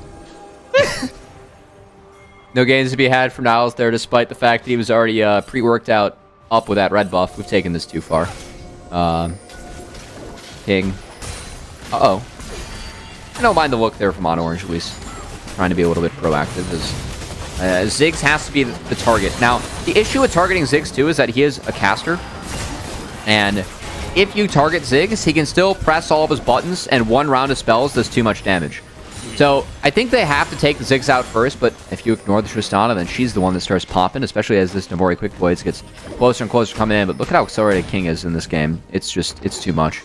No gains to be had for Niles there, despite the fact that he was already pre-worked out up with that red buff. We've taken this too far. King. Uh-oh. I don't mind the look there from Odd Orange, at least. Trying to be a little bit proactive. As Ziggs has to be the target. Now, the issue with targeting Ziggs, too, is that he is a caster. And if you target Ziggs, he can still press all of his buttons, and one round of spells does too much damage. So I think they have to take the Ziggs out first, but if you ignore the Tristana, then she's the one that starts popping, especially as this Navori Quick Blades gets closer and closer coming in. But look at how accelerated King is in this game. It's too much.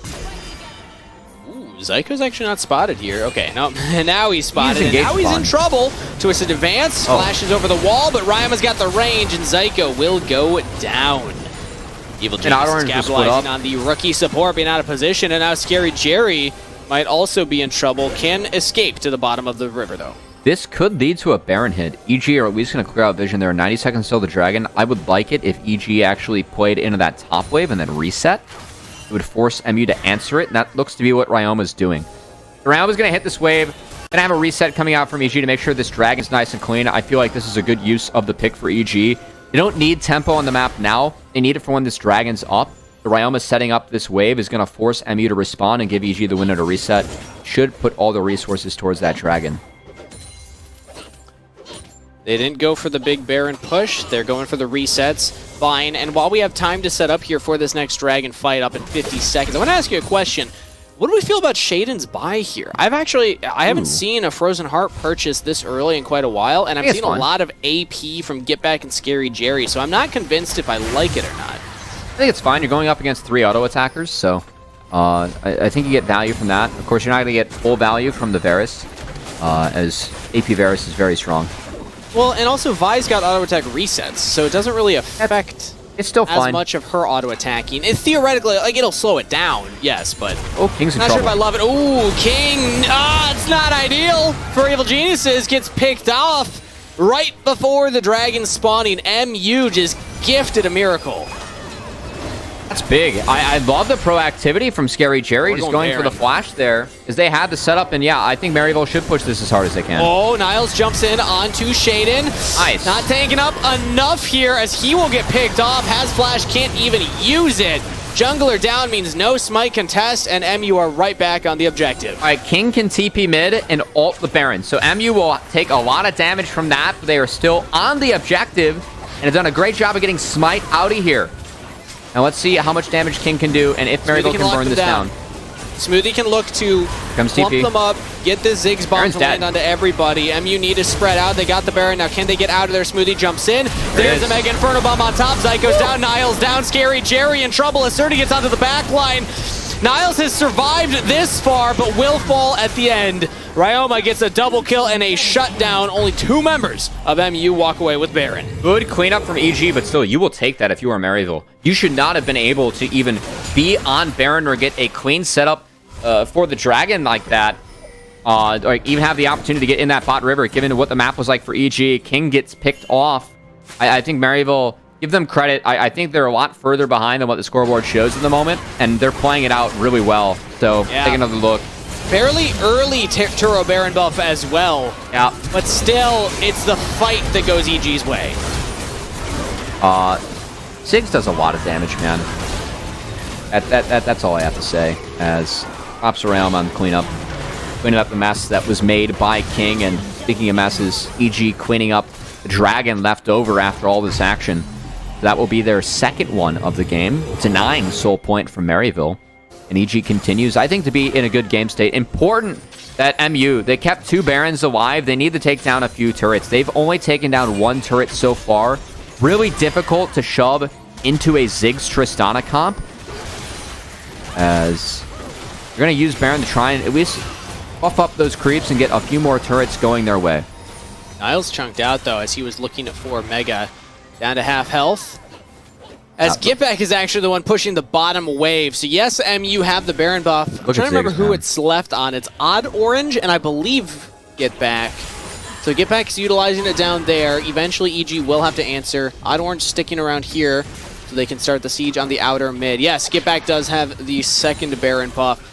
Ooh, Zyko's actually not spotted here. Okay, no, now he's spotted, and now he's in trouble. Twisted Advance, flashes over the wall, but Ryama's got the range, and Zyko will go down. Evil Genius is capitalizing on the rookie support being out of position, and now Scary Jerry might also be in trouble. Can escape to the bottom of the river, though. This could lead to a Baron hit. EG are at least going to clear out vision. There are 90 seconds till the Dragon. I would like it if EG actually played into that top wave and then reset. It would force MU to answer it, and that looks to be what Ryoma's doing. Ryoma's going to hit this wave. Going to have a reset coming out from EG to make sure this Dragon's nice and clean. I feel like this is a good use of the pick for EG. They don't need tempo on the map now. They need it for when this Dragon's up. The Ryoma setting up this wave is going to force MU to respond and give EG the window to reset. Should put all the resources towards that Dragon. They didn't go for the big Baron push. They're going for the resets. Fine. And while we have time to set up here for this next Dragon fight up in 50 seconds, I want to ask you a question. What do we feel about Shaden's buy here? I haven't seen a Frozen Heart purchase this early in quite a while, and I've seen a lot of AP from Get Back and Scary Jerry, so I'm not convinced if I like it or not. I think it's fine. You're going up against 3 auto attackers, so I think you get value from that. Of course, you're not going to get full value from the Varus, as AP Varus is very strong. Well, and also Vi's got auto attack resets, so it doesn't really affect it's still fine. As much of her auto attacking. And theoretically, like, it'll slow it down, yes, but King's in not trouble. sure if I love it. Ooh, King! It's not ideal for Evil Geniuses. Gets picked off right before the Dragon spawning. MU just gifted a miracle. That's big. I love the proactivity from Scary Jerry, just going for the flash there, because they had the setup, and yeah, I think Maryville should push this as hard as they can. Oh, Niles jumps in onto Shaden. Nice. Not taking up enough here, as he will get picked off. Has flash, can't even use it. Jungler down means no smite contest, and MU are right back on the objective. All right, King can TP mid and ult the Baron, so MU will take a lot of damage from that, but they are still on the objective, and have done a great job of getting smite out of here. Now let's see how much damage King can do, and if Maryville can burn this down. Smoothie can look to Comes clump TP. them up, get the Ziggs bomb Baron's to land dead. onto everybody. MU need to spread out. They got the Baron. Now can they get out of there? Smoothie jumps in. There's a Mega Inferno Bomb on top. Zyko's down. Niles down. Scary Jerry in trouble. Asserti gets onto the back line. Niles has survived this far, but will fall at the end. Ryoma gets a double kill and a shutdown. Only 2 members of MU walk away with Baron. Good cleanup from EG, but still, you will take that if you are Maryville. You should not have been able to even be on Baron or get a clean setup for the Dragon like that. Or even have the opportunity to get in that bot river, given what the map was like for EG. King gets picked off. I think Maryville, give them credit. I think they're a lot further behind than what the scoreboard shows at the moment, and they're playing it out really well. So, take another look. Fairly early Turo Baron buff as well. Yeah. But still, it's the fight that goes EG's way. Ziggs does a lot of damage, man. That's all I have to say. As props around on cleaning up the mess that was made by King, and speaking of messes, EG cleaning up the Dragon left over after all this action. That will be their second one of the game, denying soul point from Maryville. And EG continues, I think, to be in a good game state. Important that MU, they kept 2 Barons alive. They need to take down a few turrets. They've only taken down 1 turret so far. Really difficult to shove into a Ziggs Tristana comp, as you're going to use Baron to try and at least buff up those creeps and get a few more turrets going their way. Niles chunked out, though, as he was looking at 4 Mega. Down to half health. As Getback is actually the one pushing the bottom wave. So yes, MU have the Baron buff. I'm trying to remember who it's left on. It's Odd Orange, and I believe Getback. So Getback's utilizing it down there. Eventually, EG will have to answer. Odd Orange sticking around here so they can start the siege on the outer mid. Yes, Getback does have the second Baron buff.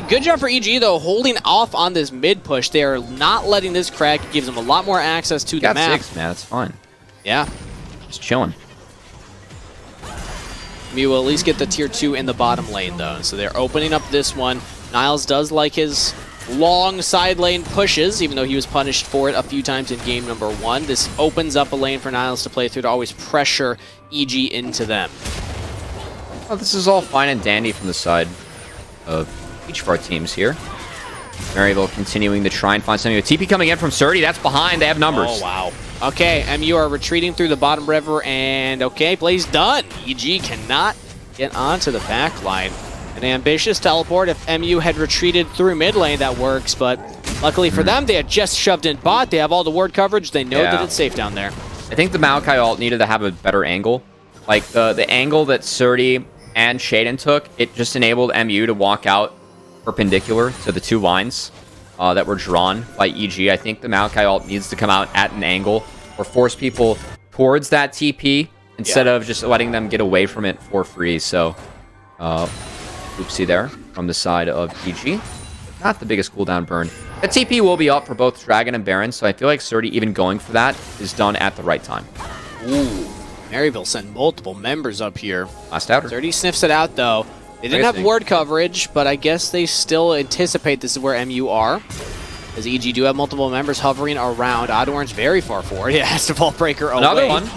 Good job for EG, though, holding off on this mid push. They are not letting this crack. It gives them a lot more access to the map. 6, man. It's fine. Yeah. Just chilling. MU will at least get the tier 2 in the bottom lane, though. So they're opening up this one. Niles does like his long side lane pushes, even though he was punished for it a few times in game number 1. This opens up a lane for Niles to play through to always pressure EG into them. Well, this is all fine and dandy from the side of each of our teams here. Maryville continuing to try and find something. A TP coming in from Surdy. That's behind. They have numbers. Oh, wow. Okay, MU are retreating through the bottom river, and okay, play's done. EG cannot get onto the back line. An ambitious teleport. If MU had retreated through mid lane, that works, but luckily for them, they had just shoved in bot. They have all the ward coverage. They know that it's safe down there. I think the Maokai ult needed to have a better angle. Like, the angle that Surdy and Shaden took, it just enabled MU to walk out perpendicular to the 2 lines. that were drawn by EG. I think the Maokai ult needs to come out at an angle or force people towards that TP instead of just letting them get away from it for free. So, oopsie there from the side of EG. Not the biggest cooldown burn. The TP will be up for both Dragon and Baron, so I feel like Surdy even going for that is done at the right time. Ooh, Maryville sent multiple members up here. Last outer. 30 sniffs it out, though. They didn't have ward coverage, but I guess they still anticipate this is where MU are. As EG do have multiple members hovering around. Odd Orange very far forward. It has to Vault Breaker away. Another one.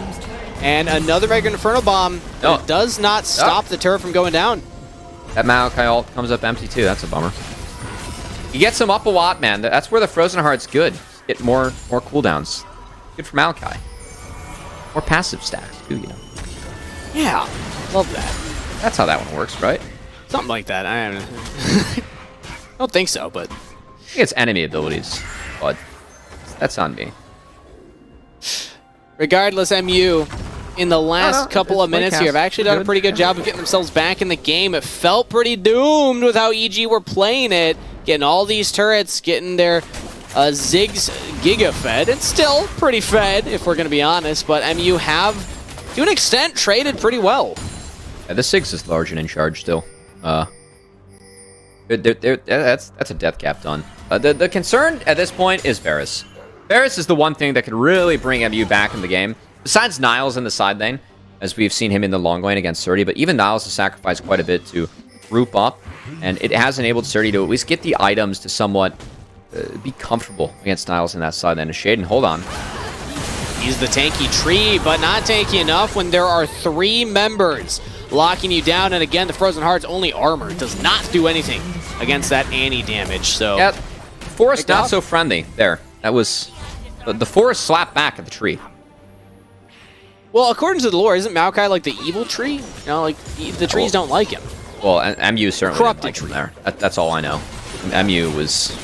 And another Mega Inferno Bomb. No. It does not stop the turret from going down. That Maokai ult comes up empty too. That's a bummer. He gets him up a lot, man. That's where the Frozen Heart's good. Get more cooldowns. Good for Maokai. More passive stacks too, you know. Yeah, love that. That's how that one works, right? Something like that. I don't think so, but... I think it's enemy abilities, but that's on me. Regardless, MU, in the last couple of minutes here, have actually done a pretty good job of getting themselves back in the game. It felt pretty doomed with how EG were playing it. Getting all these turrets, getting their Ziggs Giga fed. It's still pretty fed, if we're going to be honest, but MU have, to an extent, traded pretty well. Yeah, the Ziggs is large and in charge still. That's a death cap done. The concern at this point is Varus. Varus is the one thing that could really bring MU back in the game. Besides Niles in the side lane, as we've seen him in the long lane against Surdy, but even Niles has sacrificed quite a bit to group up, and it has enabled Surdy to at least get the items to somewhat be comfortable against Niles in that side lane. Shaden, hold on. He's the tanky tree, but not tanky enough when there are 3 members locking you down. And again, the Frozen Heart's only armor does not do anything against that Annie damage. So yeah, forest not so friendly there. That was the forest slapped back at the tree. Well, according to the lore, isn't Maokai like the evil tree? You know, like the trees don't like him. Well, MU certainly Corrupted didn't like him tree. there. That's all I know. MU was...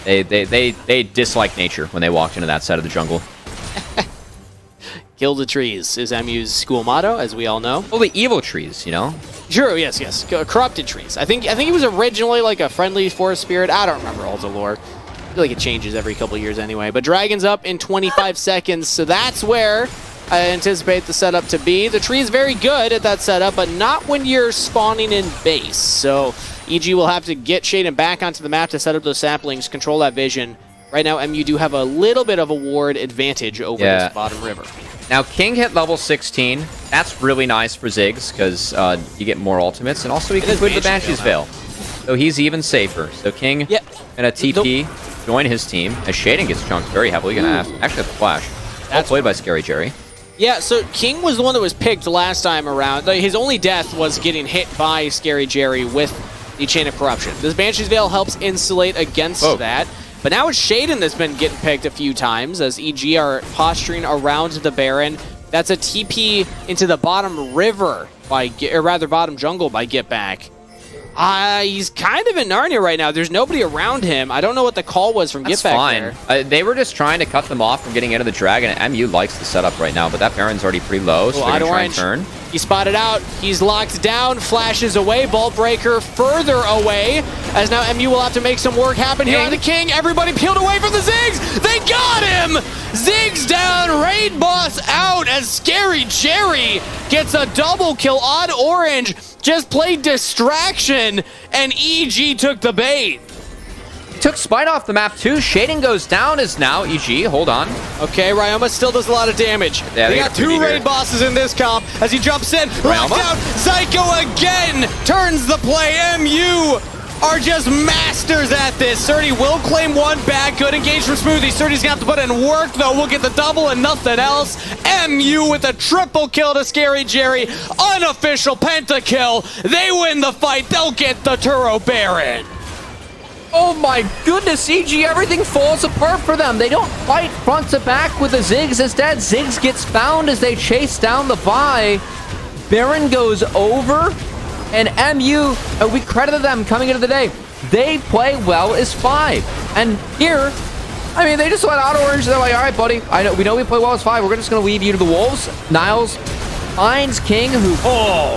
They dislike nature when they walked into that side of the jungle. Kill the trees is MU's school motto, as we all know. Well, the evil trees, you know? Sure, yes. Corrupted trees. I think he was originally like a friendly forest spirit. I don't remember all the lore. I feel like it changes every couple years anyway. But Dragon's up in 25 seconds, so that's where I anticipate the setup to be. The tree is very good at that setup, but not when you're spawning in base. So EG will have to get Shaden back onto the map to set up those saplings, control that vision. Right now, MU do have a little bit of a ward advantage over this bottom river. Now, King hit level 16. That's really nice for Ziggs, because you get more ultimates, and also he can put the Banshee's Veil. So he's even safer. So King and a TP join his team, as Shaden gets chunked very heavily. Gonna actually have to flash. That's played by Scary Jerry. Yeah, so King was the one that was picked last time around. His only death was getting hit by Scary Jerry with the Chain of Corruption. This Banshee's Veil helps insulate against that. But now it's Shaden that's been getting picked a few times as EG are posturing around the Baron. That's a TP into the bottom river, or rather bottom jungle by Get Back. He's kind of in Narnia right now. There's nobody around him. I don't know what the call was from Get Back there. They were just trying to cut them off from getting into the Dragon. MU likes the setup right now, but that Baron's already pretty low, so they're going to try and turn. He spotted out. He's locked down. Flashes away. Vault Breaker further away. As now MU will have to make some work happen here on the King. Everybody peeled away from the Ziggs. They got him! Ziggs down. Raid Boss out as Scary Jerry gets a double kill. Odd Orange just played distraction, and EG took the bait. Took Spite off the map too. Shaden goes down as now EG. Hold on. Okay, Ryoma still does a lot of damage. Yeah, they got 2 raid bosses in this comp as he jumps in. Locked out. Zyko again turns the play. MU are just masters at this. Surdy will claim one back. Good engage from Smoothie. Surdy's gonna have to put in work though. We'll get the double and nothing else. MU with a triple kill to Scary Jerry. Unofficial pentakill. They win the fight. They'll get the Turo Baron. Oh my goodness, EG, everything falls apart for them. They don't fight front to back with the Ziggs. Instead, Ziggs gets found as they chase down the buy. Baron goes over, and MU, we credited them coming into the day. They play well as 5. And here, I mean, they just let out Orange. They're like, all right, buddy, we know we play well as 5. We're just going to leave you to the Wolves. Niles finds King, who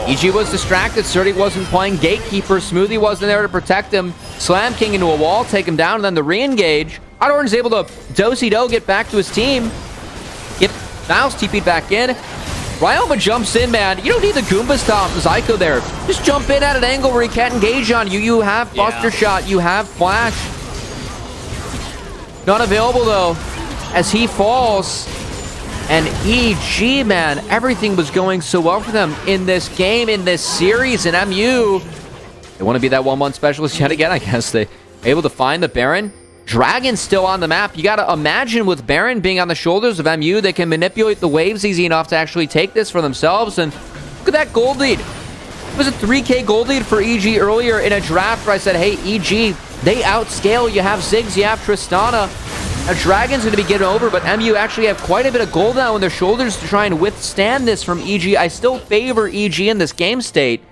EG was distracted. Surdy wasn't playing Gatekeeper. Smoothie wasn't there to protect him. Slam King into a wall, take him down, and then the re-engage. Orange is able to do-si-do, get back to his team. Yep, Niles TP'd back in. Ryoma jumps in, man. You don't need the Goomba stop Zyko there. Just jump in at an angle where he can't engage on you. You have Buster Shot. You have Flash. Not available, though, as he falls. And EG, man, everything was going so well for them in this game, in this series, and MU. They want to be that 1-1 specialist yet again, I guess. They able to find the Baron. Dragon's still on the map. You got to imagine with Baron being on the shoulders of MU, they can manipulate the waves easy enough to actually take this for themselves. And look at that gold lead. It was a 3K gold lead for EG earlier in a draft where I said, hey, EG, they outscale. You have Ziggs, you have Tristana. Now, Dragon's going to be getting over, but MU actually have quite a bit of gold now on their shoulders to try and withstand this from EG. I still favor EG in this game state.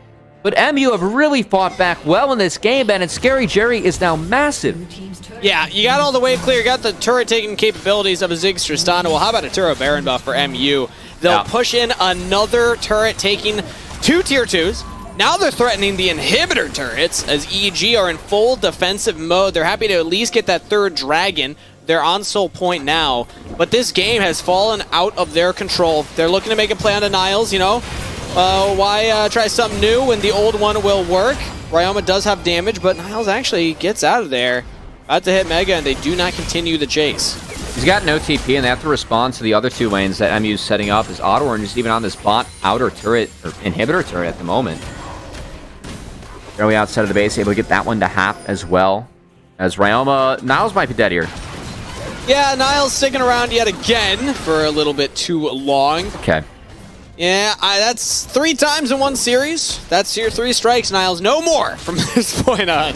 But MU have really fought back well in this game, and Scary Jerry is now massive. Yeah, you got all the way clear. You got the turret-taking capabilities of a Ziggs Tristana. Well, how about a Turret Baron buff for MU? They'll push in another turret-taking 2 tier 2s. Now they're threatening the inhibitor turrets as EG are in full defensive mode. They're happy to at least get that 3rd Dragon. They're on Soul Point now, but this game has fallen out of their control. They're looking to make a play on the Niles, you know. Why try something new when the old one will work? Ryoma does have damage, but Niles actually gets out of there. About to hit Mega, and they do not continue the chase. He's got no TP, and they have to respond to the other 2 lanes that MU's setting up as Orange is even on this bot outer turret, or inhibitor turret at the moment. Fairly outside of the base, able to get that one to half as well. As Ryoma, Niles might be dead here. Yeah, Niles sticking around yet again for a little bit too long. Okay. Yeah, that's 3 times in one series. That's your 3 strikes, Niles. No more from this point on.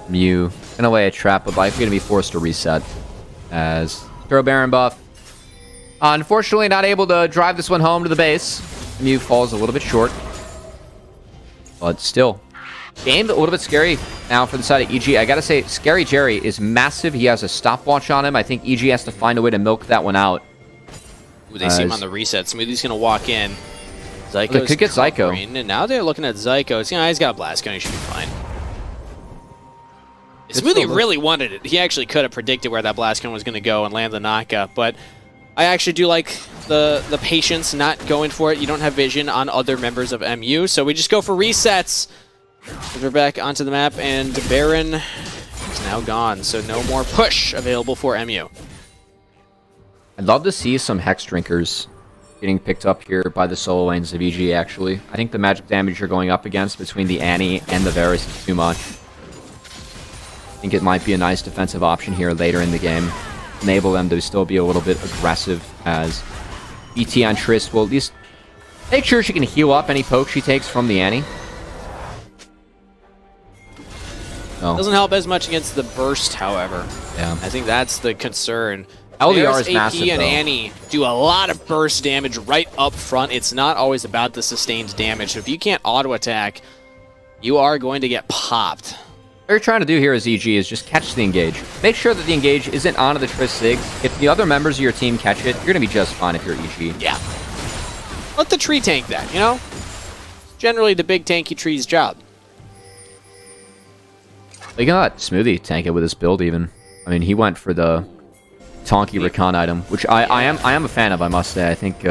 MU gonna lay a trap, but likely gonna be forced to reset. As throw Baron buff. Unfortunately, not able to drive this one home to the base. MU falls a little bit short. But still. Game a little bit scary now for the side of EG. I gotta say, Scary Jerry is massive. He has a stopwatch on him. I think EG has to find a way to milk that one out. Ooh, they see him on the reset. Smoothie's gonna walk in. Zyko's could get Zyko. And now they're looking at Zyko. You know, he's got a blast gun. He should be fine. Smoothie really wanted it. He actually could have predicted where that blast gun was going to go and land the knockup, but I actually do like the patience not going for it. You don't have vision on other members of MU, so we just go for resets. We're back onto the map, and Baron is now gone, so no more push available for MU. I'd love to see some Hex Drinkers getting picked up here by the solo lanes of EG, actually. I think the magic damage you're going up against between the Annie and the Varus is too much. I think it might be a nice defensive option here later in the game. Enable them to still be a little bit aggressive, as ET on Trist will at least make sure she can heal up any poke she takes from the Annie. Oh. Doesn't help as much against the burst, however. Yeah. I think that's the concern. LDR is AP massive, and though. Annie do a lot of burst damage right up front. It's not always about the sustained damage. So if you can't auto-attack, you are going to get popped. What you're trying to do here as EG is just catch the engage. Make sure that the engage isn't onto the Triss Sig. If the other members of your team catch it, you're going to be just fine if you're EG. Yeah. Let the tree tank that, you know? It's generally the big tanky tree's job. They got Smoothie tank it with his build even. I mean, he went for the Tonky Recon item, which I am a fan of, I must say. I think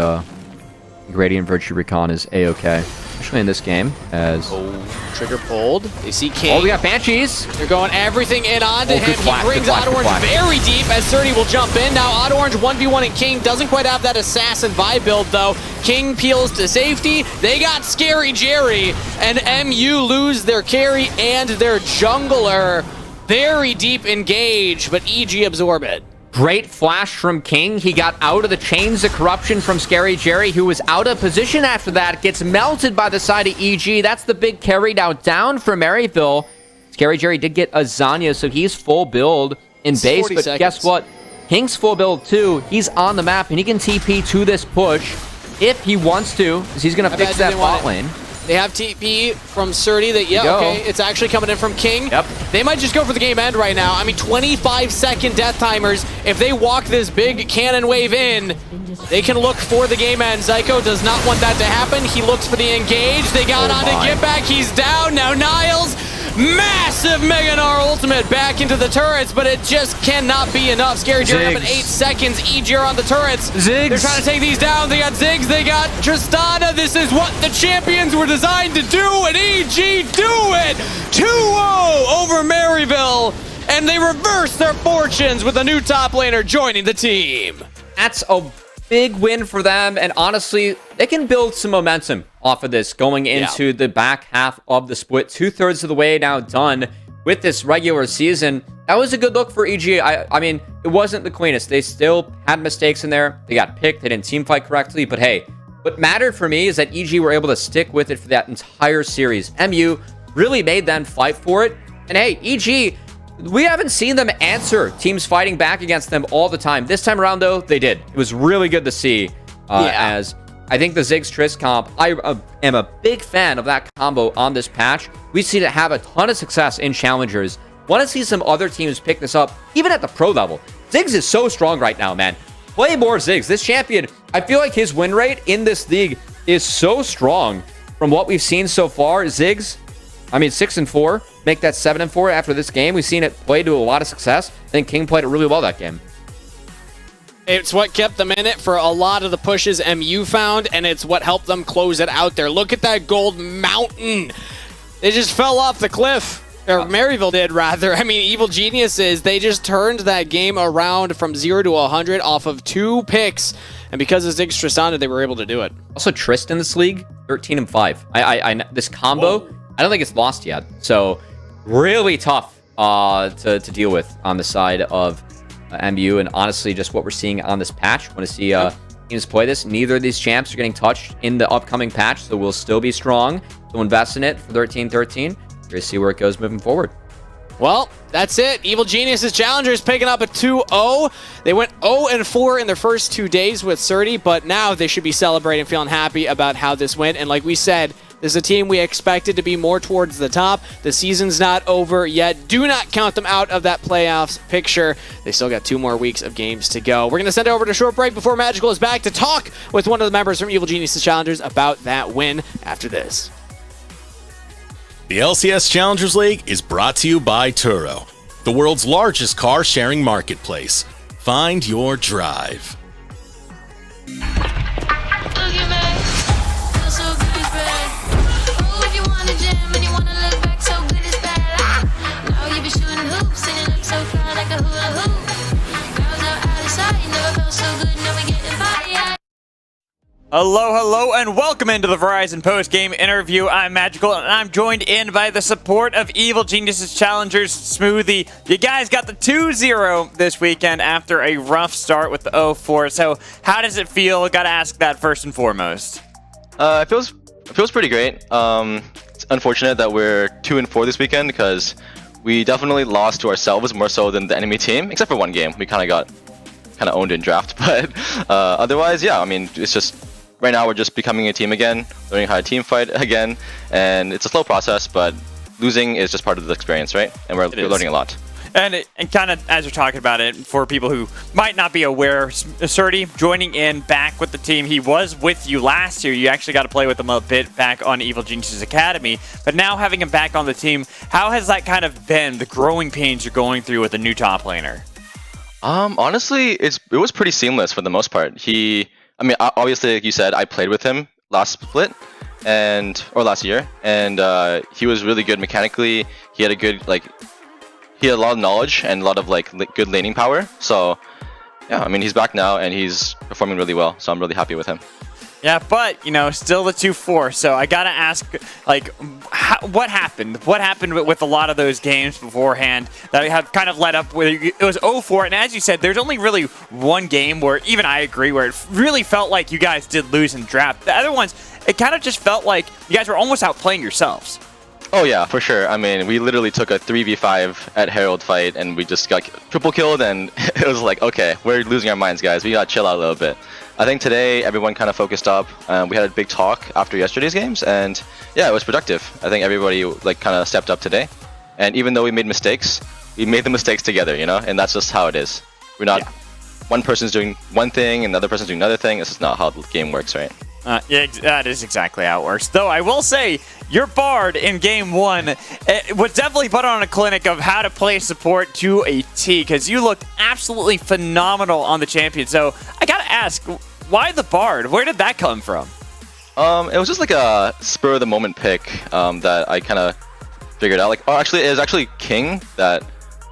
Gradient Virtue Recon is A-okay. Especially in this game, as... Oh, trigger pulled. They see King. Oh, we got Banshees! They're going everything in onto him. Flash, He brings Orange very deep as 30 will jump in. Now Orange 1v1 and King doesn't quite have that assassin vibe build, though. King peels to safety. They got Scary Jerry, and MU lose their carry and their jungler. Very deep engage, but EG absorb it. Great flash from King. He got out of the chains of corruption from Scary Jerry, who was out of position after that. Gets melted by the side of EG. That's the big carry now down for Maryville. Scary Jerry did get a Zanya, so he's full build in base. But seconds. Guess what? King's full build too. He's on the map, and he can TP to this push if he wants to, because he's going to fix that bot lane. They have TP from Surdy that, okay, it's actually coming in from King. Yep. They might just go for the game end right now. I mean, 25-second death timers. If they walk this big cannon wave in, they can look for the game end. Zyko does not want that to happen. He looks for the engage. They got on to get back. He's down. Now Niles, massive Mega Gnar ultimate back into the turrets, but it just cannot be enough. Scary Jerry up in 8 seconds. EGR on the turrets. Ziggs. They're trying to take these down. They got Ziggs. They got Tristana. This is what the champions were designed to do, and EG do it. 2-0 over Maryville, and they reverse their fortunes with a new top laner joining the team. That's a big win for them, and honestly, they can build some momentum off of this going into the back half of the split. 2/3 of the way now done with this regular season. That was a good look for EG. I mean, it wasn't the cleanest. They still had mistakes in there. They got picked. They didn't team fight correctly, but hey, what mattered for me is that EG were able to stick with it for that entire series. MU really made them fight for it, and hey, EG, we haven't seen them answer teams fighting back against them all the time. This time around, though, they did. It was really good to see, as I think the Ziggs Triss comp, I am a big fan of that combo on this patch. We've seen it have a ton of success in Challengers. Want to see some other teams pick this up, even at the pro level. Ziggs is so strong right now, man. Play more Ziggs. This champion, I feel like his win rate in this league is so strong from what we've seen so far. Ziggs, I mean, 6-4, make that 7-4 after this game. We've seen it play to a lot of success. I think King played it really well that game. It's what kept them in it for a lot of the pushes MU found, and it's what helped them close it out there. Look at that gold mountain. They just fell off the cliff. Or Maryville did, rather. I mean, Evil Geniuses, they just turned that game around from 0 to 100 off of 2 picks. And because of Ziggs Tristana, they were able to do it. Also, Trist in this league, 13-5. This combo, I don't think it's lost yet. So, really tough to deal with on the side of MU. And honestly, just what we're seeing on this patch. Want to see teams play this. Neither of these champs are getting touched in the upcoming patch, so we'll still be strong. So invest in it for 13-13. We're going to see where it goes moving forward. Well, that's it. Evil Geniuses Challengers picking up a 2-0. They went 0-4 in their first 2 days with Surdy, but now they should be celebrating, feeling happy about how this went. And like we said, this is a team we expected to be more towards the top. The season's not over yet. Do not count them out of that playoffs picture. They still got 2 more weeks of games to go. We're going to send it over to a short break before Magical is back to talk with one of the members from Evil Geniuses Challengers about that win after this. The LCS Challengers League is brought to you by Turo, the world's largest car-sharing marketplace. Find your drive. Hello, and welcome into the Verizon post-game interview. I'm Magical, and I'm joined in by the support of Evil Geniuses Challengers Smoothie. You guys got the 2-0 this weekend after a rough start with the 0-4. So how does it feel? Got to ask that first and foremost. It feels pretty great. It's unfortunate that we're 2-4 this weekend because we definitely lost to ourselves more so than the enemy team, except for one game. We kind of owned in draft, but otherwise, yeah. I mean, it's just. Right now, we're just becoming a team again, learning how to team fight again, and it's a slow process, but losing is just part of the experience, right? And we're learning a lot. And kind of, as you're talking about it, for people who might not be aware, Surdy joining in back with the team. He was with you last year. You actually got to play with him a bit back on Evil Geniuses Academy. But now having him back on the team, how has that kind of been, the growing pains you're going through with a new top laner? Honestly, it was pretty seamless for the most part. I mean, obviously, like you said, I played with him last split or last year, and he was really good mechanically. He had he had a lot of knowledge and a lot of good laning power. So, yeah, I mean, he's back now and he's performing really well. So I'm really happy with him. Yeah, but, still the 2-4. So I got to ask, what happened? What happened with a lot of those games beforehand that have kind of led up with it was 0-4. And as you said, there's only really one game where even I agree where it really felt like you guys did lose in draft. The other ones, it kind of just felt like you guys were almost outplaying yourselves. Oh yeah, for sure. I mean, we literally took a 3v5 at Herald fight, and we just got triple killed, and it was like, okay, we're losing our minds, guys. We gotta chill out a little bit. I think today everyone kind of focused up. We had a big talk after yesterday's games, and yeah, it was productive. I think everybody like kind of stepped up today, and even though we made mistakes, we made the mistakes together, you know, and that's just how it is. We're not one person's doing one thing and the other person's doing another thing. This is not how the game works, right? Yeah, that is exactly how it works. Though I will say, your Bard in Game 1 was definitely put on a clinic of how to play support to a T, because you looked absolutely phenomenal on the champion. So I gotta ask, why the Bard? Where did that come from? It was just like a spur of the moment pick that I kind of figured out. Like, oh, actually, it was actually King that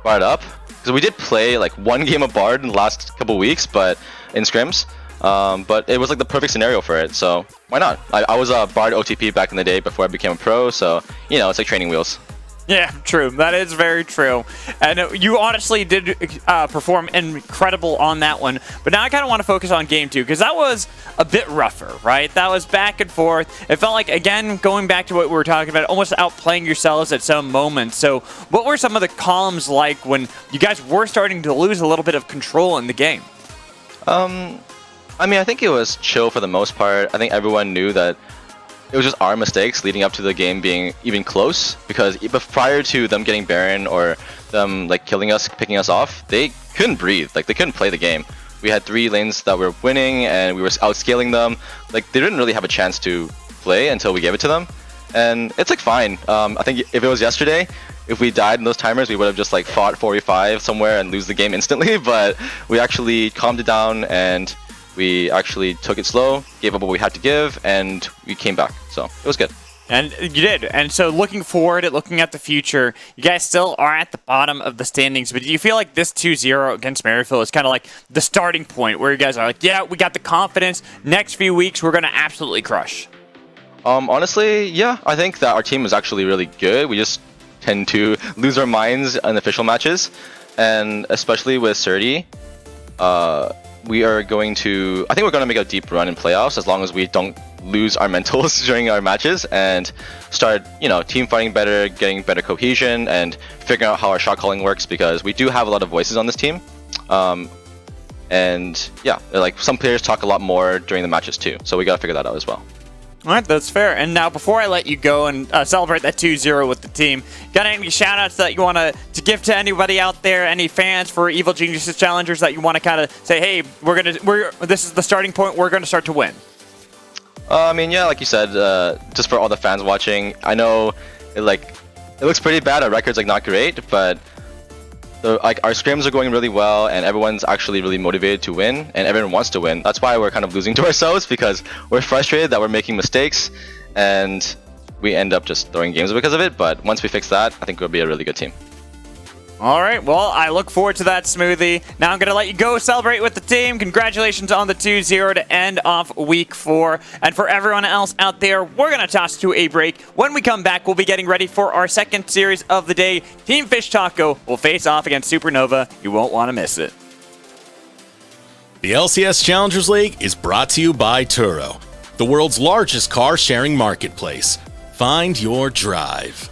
brought it up, because we did play like one game of Bard in the last couple weeks, but in scrims. But it was like the perfect scenario for it, so why not? I was a Bard OTP back in the day before I became a pro, so, you know, it's like training wheels. Yeah, true. That is very true. And you honestly did perform incredible on that one. But now I kind of want to focus on Game 2, because that was a bit rougher, right? That was back and forth. It felt like, again, going back to what we were talking about, almost outplaying yourselves at some moments. So what were some of the columns like when you guys were starting to lose a little bit of control in the game? I mean, I think it was chill for the most part. I think everyone knew that it was just our mistakes leading up to the game being even close, because prior to them getting Baron or them like killing us, picking us off, they couldn't breathe. Like, they couldn't play the game. We had 3 lanes that were winning and we were outscaling them. Like, they didn't really have a chance to play until we gave it to them. And it's like fine. I think if it was yesterday, if we died in those timers, we would have just like fought 4v5 somewhere and lose the game instantly. But we actually calmed it down and we actually took it slow, gave up what we had to give, and we came back. So it was good. And you did. And so looking forward at looking at the future, you guys still are at the bottom of the standings, but do you feel like this 2-0 against Maryville is kind of like the starting point where you guys are like, yeah, we got the confidence. Next few weeks, we're going to absolutely crush? Honestly, yeah, I think that our team is actually really good. We just tend to lose our minds in official matches, and especially with Surdy, we are going to, I think we're going to make a deep run in playoffs as long as we don't lose our mentals during our matches and start, you know, team fighting better, getting better cohesion, and figuring out how our shot calling works, because we do have a lot of voices on this team. And yeah, like some players talk a lot more during the matches too, so we got to figure that out as well. All right, that's fair. And now, before I let you go and celebrate that 2-0 with the team, got any shout-outs that you want to give to anybody out there, any fans for Evil Geniuses Challengers that you want to kind of say, hey, this is the starting point, we're going to start to win? I mean, yeah, like you said, just for all the fans watching, I know it looks pretty bad. Our record's like not great, but our scrims are going really well, and everyone's actually really motivated to win, and everyone wants to win. That's why we're kind of losing to ourselves, because we're frustrated that we're making mistakes, and we end up just throwing games because of it. But once we fix that, I think we'll be a really good team. All right, well, I look forward to that, Smoothie. Now I'm going to let you go celebrate with the team. Congratulations on the 2-0 to end off Week 4. And for everyone else out there, we're going to toss to a break. When we come back, we'll be getting ready for our second series of the day. Team Fish Taco will face off against Supernova. You won't want to miss it. The LCS Challengers League is brought to you by Turo, the world's largest car sharing marketplace. Find your drive.